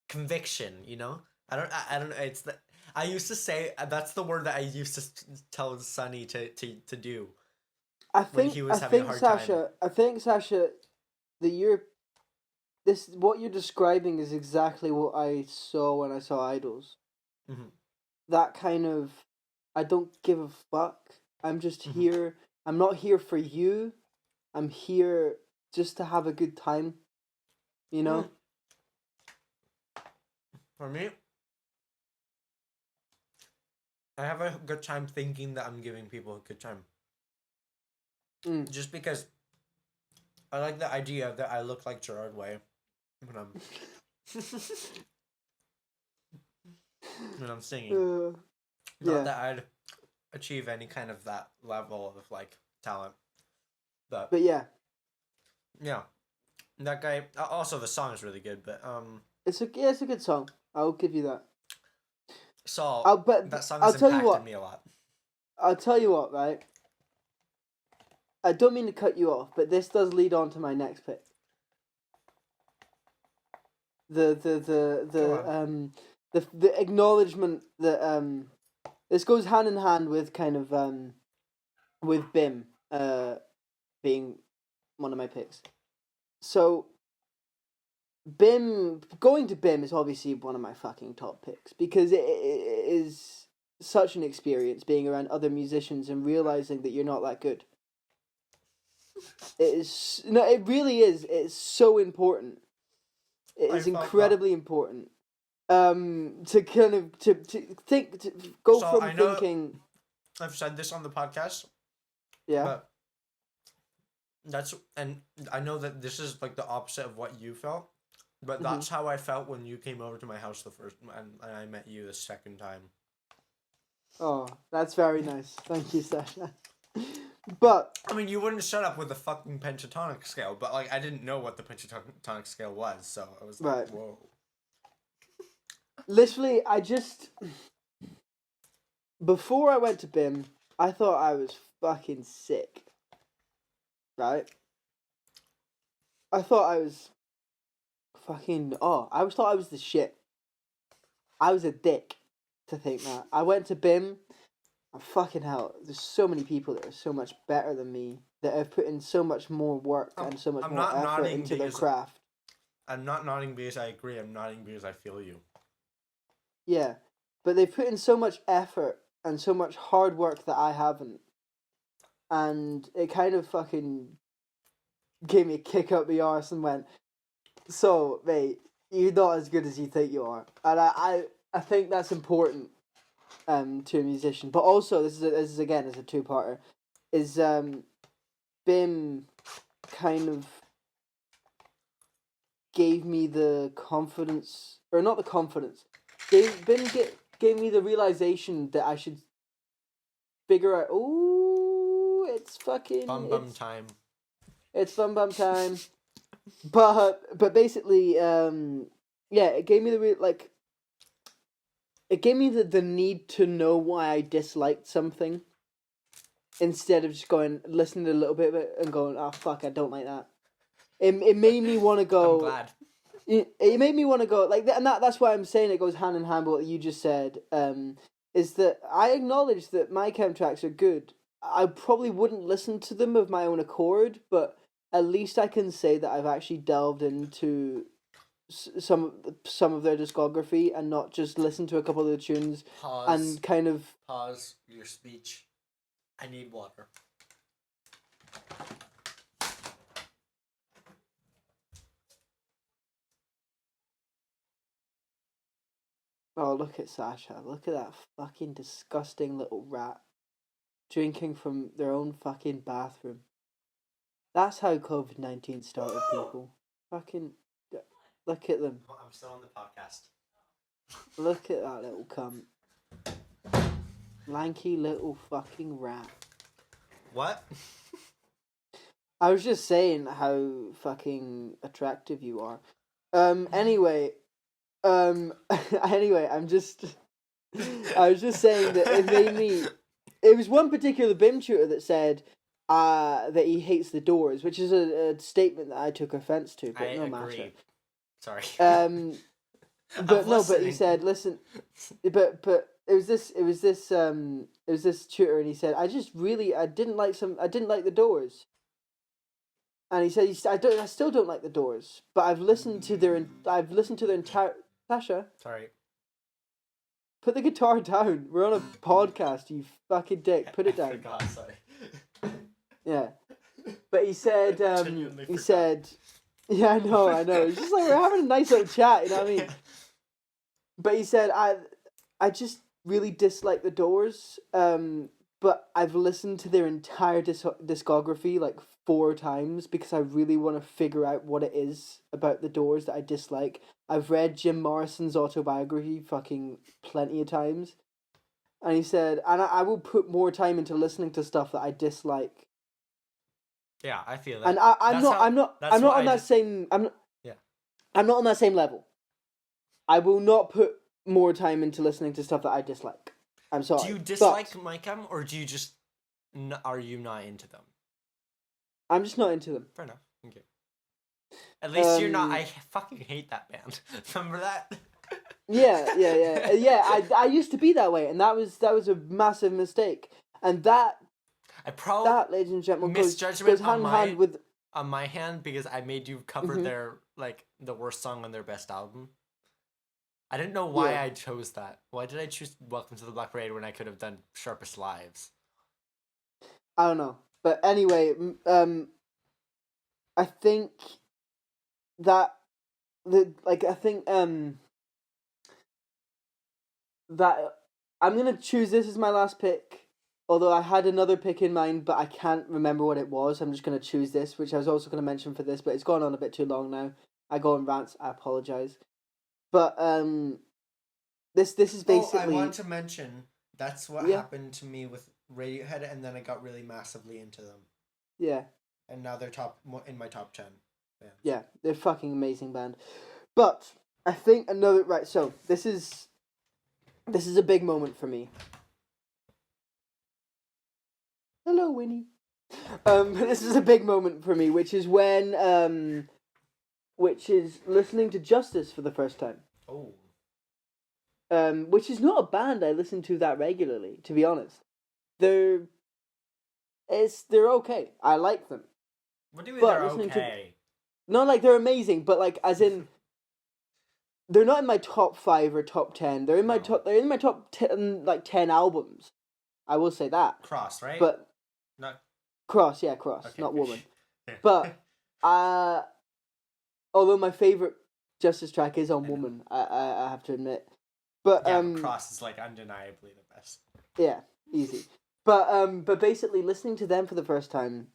conviction, you know? I don't know. It's the, I used to say, that's the word that I used to tell Sonny to do. I when think he was I having a think hard Sasha. I think Sasha, what you're describing is exactly what I saw when I saw Idols. Mhm. That kind of, I don't give a fuck. I'm just here. I'm not here for you. I'm here just to have a good time. You know. For me, I have a good time thinking that I'm giving people a good time. Just because I like the idea that I look like Gerard Way when I'm when I'm singing. Not yeah. that I'd achieve any kind of that level of like talent, but yeah, that guy. Also, the song is really good, but it's a good song. I'll give you that. Saul, but that song I'll has tell you impacted what. me a lot. I'll tell you what, right? I don't mean to cut you off, but this does lead on to my next pick. The acknowledgement that this goes hand in hand with kind of with BIM being one of my picks. So going to BIM is obviously one of my fucking top picks because it is such an experience being around other musicians and realizing that you're not that good. It really is. It's so important. It is incredibly important. To kind of to think to go So from thinking. I've said this on the podcast. Yeah. But and I know that this is like the opposite of what you felt, but that's how I felt when you came over to my house the first and I met you the second time. Oh, that's very nice. Thank you, Sasha. But I mean, you wouldn't shut up with the fucking pentatonic scale, but like I didn't know what the pentatonic scale was, so I was like, whoa. Literally, before I went to BIM, I thought I was fucking sick. Right? I thought I was fucking... Oh, I thought I was the shit. I was a dick to think that. I went to BIM, and fucking hell, there's so many people that are so much better than me, that have put in so much more work and so much more effort into their craft. I'm not nodding because I agree, I'm nodding because I feel you. Yeah. but they put in so much effort and so much hard work that I haven't, and it kind of fucking gave me a kick up the arse and went, so mate, you're not as good as you think you are, and I think that's important to a musician. But also this is again as a two-parter, is Bim kind of gave me the confidence, or not the confidence, gave me the realization that I should figure out, ooh, it's fucking Bum time. it's bum time. But basically, yeah, it gave me it gave me the need to know why I disliked something, instead of just listening to a little bit of it and going, oh fuck, I don't like that. It made me want to go. I'm glad. It made me want to go like that, and that's why I'm saying it goes hand in hand with what you just said. Is that I acknowledge that my chem tracks are good. I probably wouldn't listen to them of my own accord, but at least I can say that I've actually delved into some of their discography and not just listened to a couple of the tunes Pause. and kind of. Pause your speech. I need water. Oh, look at Sasha. Look at that fucking disgusting little rat drinking from their own fucking bathroom. That's how COVID-19 started, people. Fucking look at them. I'm still on the podcast. Look at that little cunt. Lanky little fucking rat. What? I was just saying how fucking attractive you are. Anyway, anyway, I was just saying that it made me. It was one particular BIM tutor that said that he hates the Doors, which is a statement that I took offense to, but I no agree. matter. Sorry. But no, but he listening. said, listen, but it was this tutor, and he said, I didn't like the Doors. And he said, I still don't like the Doors, but I've listened to their entire. Sasha, Sorry. put the guitar down. We're on a podcast, you fucking dick. Put it I down. forgot, sorry. Yeah. But he said, Genuinely he forgot. said, yeah, I know. It's just like we're having a nice little chat, you know what I mean? But he said, I just really dislike the Doors, but I've listened to their entire discography like 4 times because I really want to figure out what it is about the Doors that I dislike. I've read Jim Morrison's autobiography fucking plenty of times. And he said, and I will put more time into listening to stuff that I dislike. Yeah, I feel that. And I'm not on that same I'm not on that same level. I will not put more time into listening to stuff that I dislike. I'm sorry. Do you dislike my chem, or do you just are you not into them? I'm just not into them. Fair enough. Okay. At least you're not. I fucking hate that band. Remember that? Yeah. I used to be that way, and that was a massive mistake. And that, ladies and gentlemen, goes hand in hand with on my hand because I made you cover their the worst song on their best album. I didn't know why I chose that. Why did I choose Welcome to the Black Parade when I could have done Sharpest Lives? I don't know. But anyway, I think that that I'm gonna choose this as my last pick. Although I had another pick in mind, but I can't remember what it was. I'm just gonna choose this, which I was also gonna mention for this, but it's gone on a bit too long now. I go on rants. I apologize. But this is basically. I want to mention that's what happened to me with Radiohead, and then I got really massively into them. Yeah. And now they're in my top 10. Bands. Yeah, they're a fucking amazing band. But I think so this is a big moment for me. Hello, Winnie. This is a big moment for me, which is when which is listening to Justice for the first time. Oh. Which is not a band I listen to that regularly, to be honest. They're okay. I like them. What do you mean But they're listening okay? Not like they're amazing, but like as in they're not in my top 5 or top 10. They're in my No. top. They're in my top 10, like 10 albums. I will say that. Cross, right? But not Cross, okay, not okay. Woman. But although my favorite Justice track is on I know. Woman, I have to admit. But yeah, Cross is like undeniably the best. yeah, easy. But basically listening to them for the first time,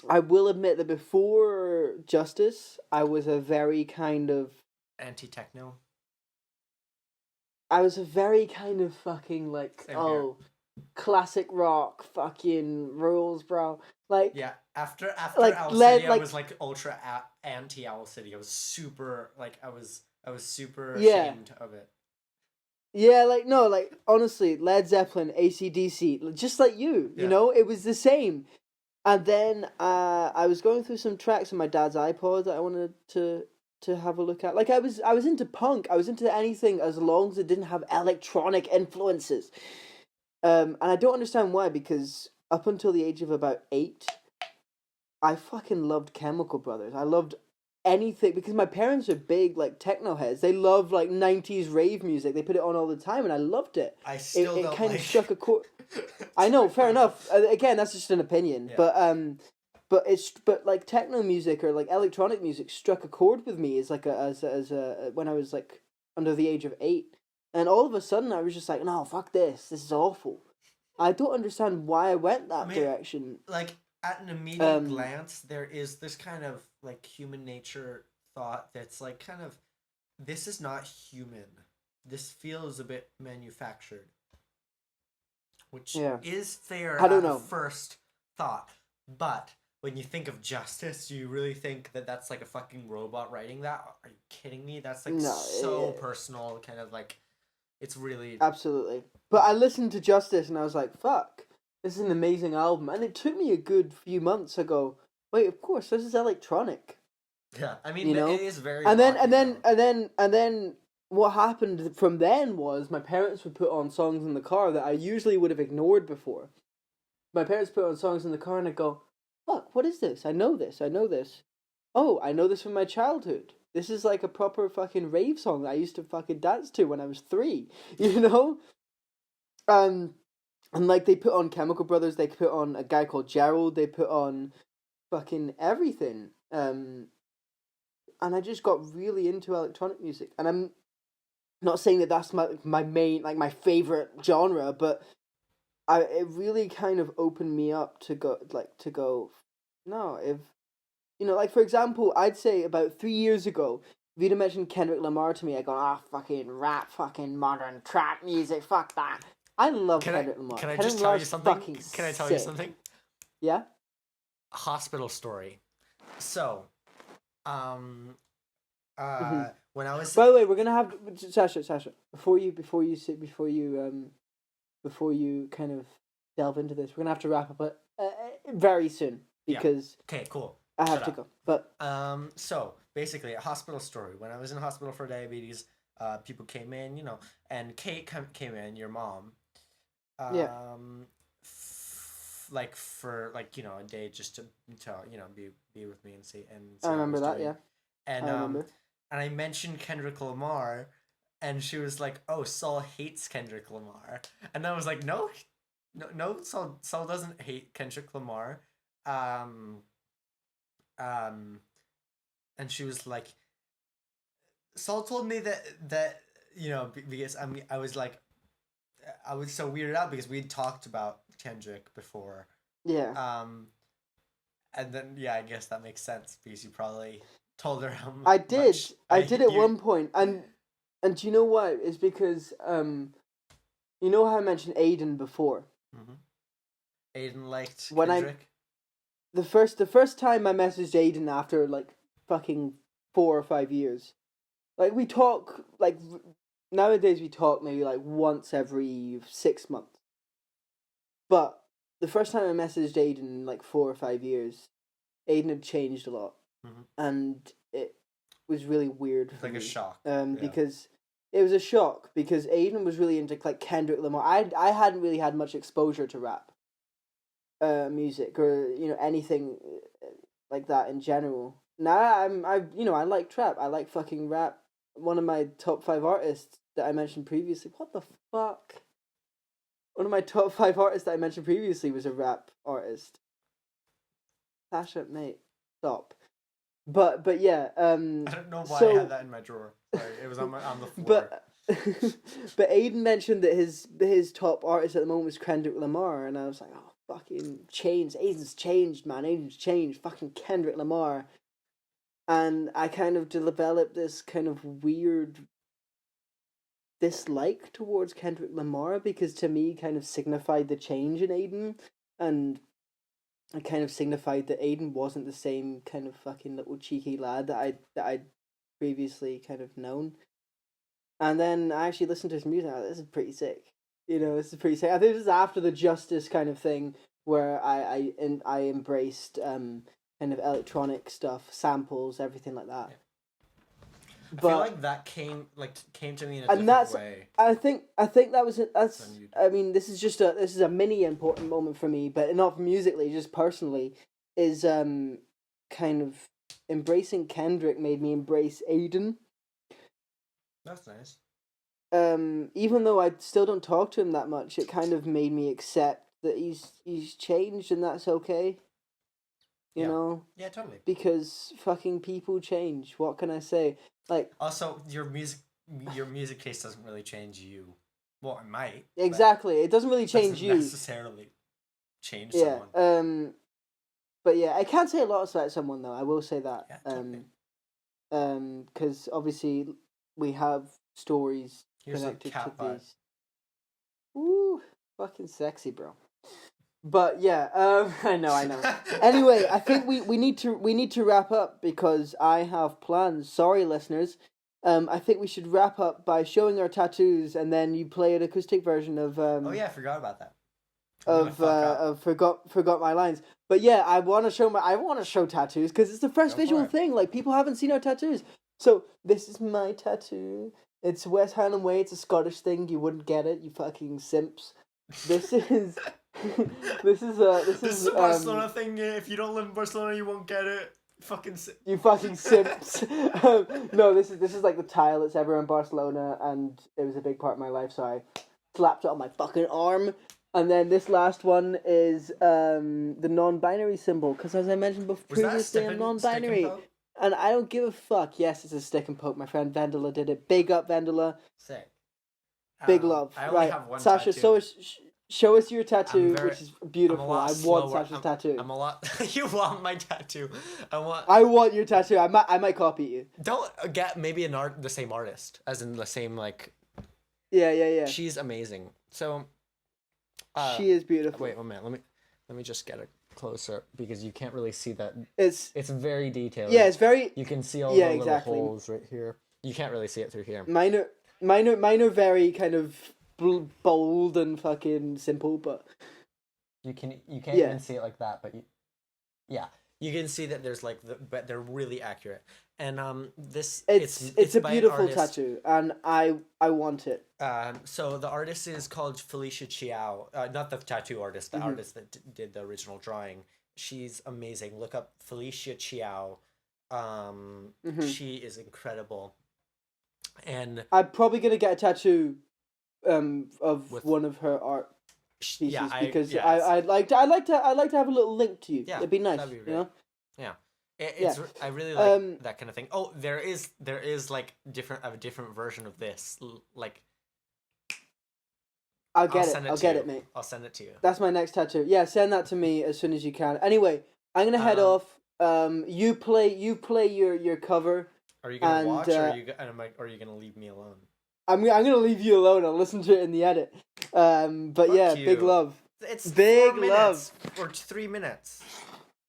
I will admit that before Justice, I was a very kind of Anti-techno. fucking like Same here. classic rock fucking rules, bro. Like Yeah, after Like, Owl led- City, I like- was like ultra anti Owl City. I was super like I was super Yeah. ashamed of it. yeah, like no, like honestly, Led Zeppelin, AC/DC, just like you Yeah. know, it was the same. And then I was going through some tracks on my dad's iPod that I wanted to have a look at. Like I was into punk. I was into anything as long as it didn't have electronic influences. And I don't understand why, because up until the age of about 8, I fucking loved Chemical Brothers. I loved anything because my parents are big like techno heads. They love like 90s rave music. They put it on all the time and I loved it. I still It don't kind like of struck a chord. I know, fair enough. Again, that's just an opinion. Yeah. But like techno music or like electronic music struck a chord with me as like as when I was like under the age of 8, and all of a sudden I was just like, no, fuck this. This is awful. I don't understand why I went that direction. Like at an immediate Um, glance, there is this kind of like human nature thought that's like kind of this is not human. This feels a bit manufactured. Which Yeah. is fair I don't at know. first thought, but when you think of Justice, do you really think that that's like a fucking robot writing that? Are you kidding me? That's like No, so personal, kind of like it's really Absolutely. But I listened to Justice and I was like, fuck, this is an amazing album. And it took me a good few months to go, wait, of course, this is electronic. yeah. I mean, You know? it is very And then rocky, and then what happened from then was my parents would put on songs in the car that I usually would have ignored before. My parents put on songs in the car and I'd go, fuck, what is this? I know this. Oh, I know this from my childhood. This is like a proper fucking rave song that I used to fucking dance to when I was 3, you know? And like they put on Chemical Brothers, they put on a guy called Gerald, they put on fucking everything. And I just got really into electronic music. And I'm not saying that that's my main, like my favorite genre, but it really kind of opened me up to go, no, if, you know, like for example, I'd say about 3 years ago, if you'd have mentioned Kendrick Lamar to me, I'd go, fucking rap, fucking modern trap music, fuck that. I love Kendrick Lamar. Can I Kendrick just tell you Lamar's something? fucking Can I tell you sick. something? Yeah? Hospital story. So, Mhm. when I was By the way, we're gonna have Sasha. Before you kind of delve into this, we're gonna have to wrap up it very soon Yeah. because okay, cool. I have Shut to up. go. But So basically, a hospital story. When I was in hospital for diabetes, people came in, you know, and Kate came in, your mom. Yeah. Like for like, you know, a day just to you know be with me and see and see I how remember was that. doing. Yeah, And I remember. and I mentioned Kendrick Lamar, and she was like, "Oh, Saul hates Kendrick Lamar," and I was like, "No, Saul doesn't hate Kendrick Lamar." And she was like, Saul told me that you know because I was like, I was so weirded out because we'd talked about Kendrick before. Yeah, And then yeah, I guess that makes sense because you probably told her how I did. much I did at you- one point, and do you know why? It's because you know how I mentioned Aiden before. Mhm. Aiden liked When I- Kendrick. The first time I messaged Aiden after like fucking 4 or 5 years, like we talk like nowadays we talk maybe like once every 6 months. But the first time I messaged Aiden in like 4 or 5 years, Aiden had changed a lot, Mhm. and it was really weird It's for like me. a shock. Because it was a shock because Aiden was really into like Kendrick Lamar. I hadn't really had much exposure to rap, music or you know anything like that in general. Now I like trap. I like fucking rap. one of my top 5 artists that I mentioned previously. What the fuck? One of my top 5 artists that I mentioned previously was a rap artist. Sasha, mate, stop. But yeah. I don't know why I so- had that in my drawer. Sorry, it was on the floor. But but Aiden mentioned that his top artist at the moment was Kendrick Lamar, and I was like, oh, fucking changed. Aiden's changed, man. Aiden's changed. Fucking Kendrick Lamar. And I kind of developed this kind of weird dislike towards Kendrick Lamar because to me kind of signified the change in Aiden, and it kind of signified that Aiden wasn't the same kind of fucking little cheeky lad that I'd previously kind of known. And then I actually listened to his music. And I was like, this is pretty sick. You know, this is pretty sick. I think this is after the Justice kind of thing where I embraced kind of electronic stuff, samples, everything like that. I feel like that came to me in a And different way. I think that was that's. Than you. I mean, this is a mini important moment for me, but not musically, just personally. Is kind of embracing Kendrick made me embrace Aiden. That's nice. Even though I still don't talk to him that much, it kind of made me accept that he's changed and that's okay. You Yeah. know, Yeah, totally. because fucking people change. What can I say? Like Also, your music taste doesn't really change you. Well, it might. but exactly, it doesn't really change doesn't you. necessarily change Yeah. someone. But yeah, I can't say a lot about someone though. I will say that. Yeah, totally. Because obviously we have stories Here's a connected to cat vibe. these. Ooh, fucking sexy, bro. But yeah, I know. Anyway, I think we need to wrap up because I have plans. Sorry, listeners. I think we should wrap up by showing our tattoos, and then you play an acoustic version of Oh yeah, I forgot about that. I'm gonna fuck up. forgot my lines. But yeah, I want to show tattoos because it's the first Go for visual it. thing. Like people haven't seen our tattoos. So this is my tattoo. It's West Highland Way. It's a Scottish thing. You wouldn't get it, you fucking simps. This is this is This is a Barcelona thing. If you don't live in Barcelona, you won't get it. Fucking. You fucking simps. No, this is like the tile that's ever in Barcelona, and it was a big part of my life, so I slapped it on my fucking arm. And then this last one is the non-binary symbol, because as I mentioned Was that previously, stick I'm and non-binary, poke? and I don't give a fuck. Yes, it's a stick and poke. My friend Vendela did it. Big up, Vendela. Sick. Big love. I only Right, have one Sasha, tattoo. show us your tattoo, very- which is beautiful. lot I want slower. Sasha's tattoo. I'm a lot. You want my tattoo? I want your tattoo. I might copy you. Don't get maybe the same artist, as in the same like. Yeah. She's amazing. So. She is beautiful. Wait 1 minute. Let me just get it closer because you can't really see that. It's very detailed. yeah, it's very You can see all Yeah, the exactly. little holes right here. You can't really see it through here. mine are very kind of bold and fucking simple, but You can't Yeah. even see it like that, but you can see that there's like but they're really accurate. And this it's a by an beautiful artist. tattoo, and I want it. So the artist is called Felicia Chiao, not the tattoo artist, Mm-hmm. the artist that did the original drawing. She's amazing. Look up Felicia Chiao. Mm-hmm. She is incredible. And I'm probably gonna get a tattoo, of With- one of her art pieces yeah, because yeah, it's- I'd like to have a little link to you. Yeah, It'd be nice, that'd be you great. know. It's Yeah. I really like Um, that kind of thing. Oh, there is like a different version of this. Like I'll get send it. I'll to get you. it, mate. I'll send it to you. That's my next tattoo. Yeah, send that to me as soon as you can. Anyway, I'm gonna head Um, off. You play your cover. Are you gonna and, watch, or are you gonna leave me alone? I'm gonna leave you alone. I'll listen to it in the edit. But Fuck yeah, big you. love. It's Big 4 minutes or 3 minutes.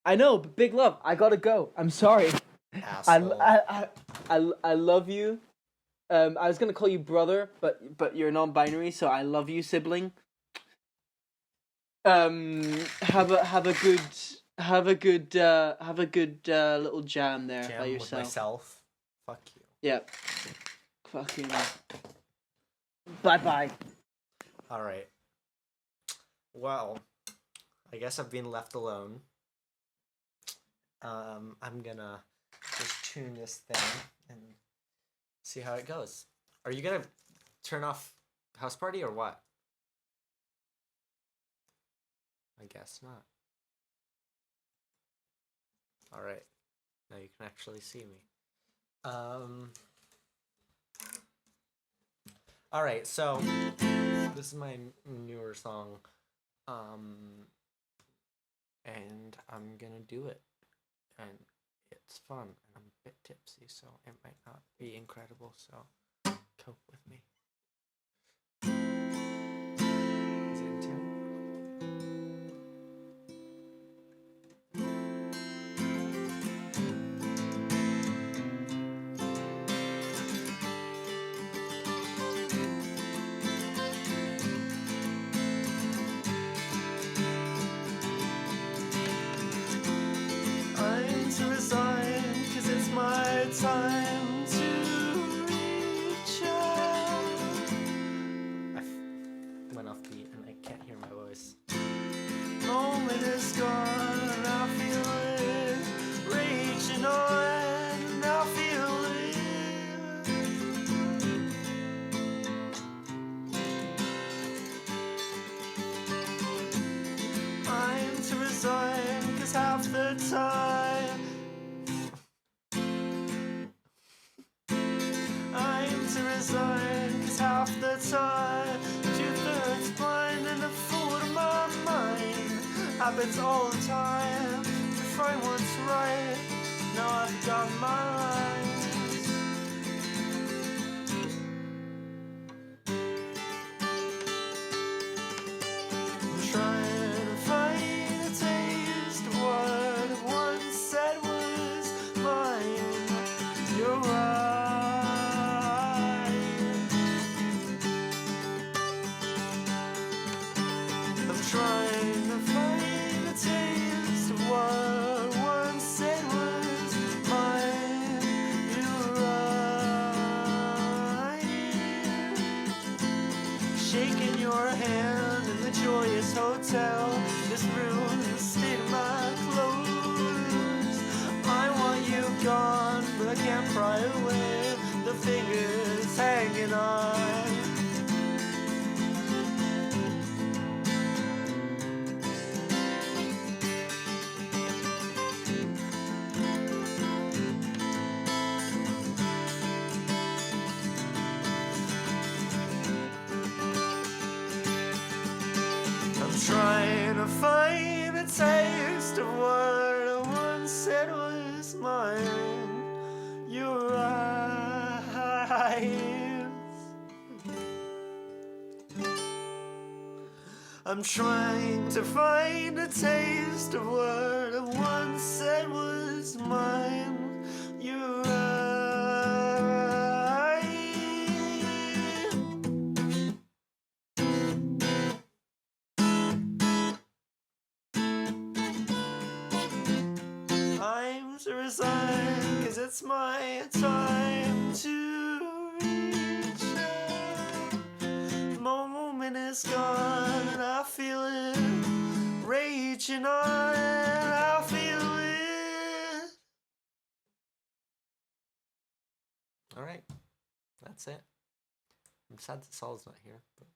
I know, but big love. I gotta go. I'm sorry. Asshole. I love you. I was gonna call you brother, but you're non-binary, so I love you, sibling. Have a good little jam there Jam by with yourself. myself. Fuck you. Yep. Fucking. Bye. All right. Well, I guess I've been left alone. I'm gonna just tune this thing and see how it goes. Are you gonna turn off House Party or what? I guess not. All right, now you can actually see me. All right, so this is my newer song, and I'm gonna do it, and it's fun, and I'm a bit tipsy, so it might not be incredible, so cope with me. Is it in tune? I'm to resign, 'cause it's my time to reach out. Went off beat, and I can't hear my voice. Moment is gone, and I feel it raging on, and I feel it. I'm to resign, 'cause half the time I'm to resign, 'cause half the time 2/3 blind and a fool to my mind. Happens all the time to find what's right. Now I've got my lines. I'm trying to find a taste of what I once said was mine. You're right. I'm trying to find a taste of what I once said was mine. You're right. Shaking your hand in the joyous hotel. This ruined the state of my clothes. I want you gone, but I can't pry away. The fingers hanging on. I'm trying to find a taste of what I once said was mine. Your eyes. I'm trying to find a taste of what I once said was mine. Your eyes. I'm to resign, 'cause it's my time to reach out. The moment is gone, and I feel it raging on, and I feel it. All right, that's it. I'm sad that Saul's not here, but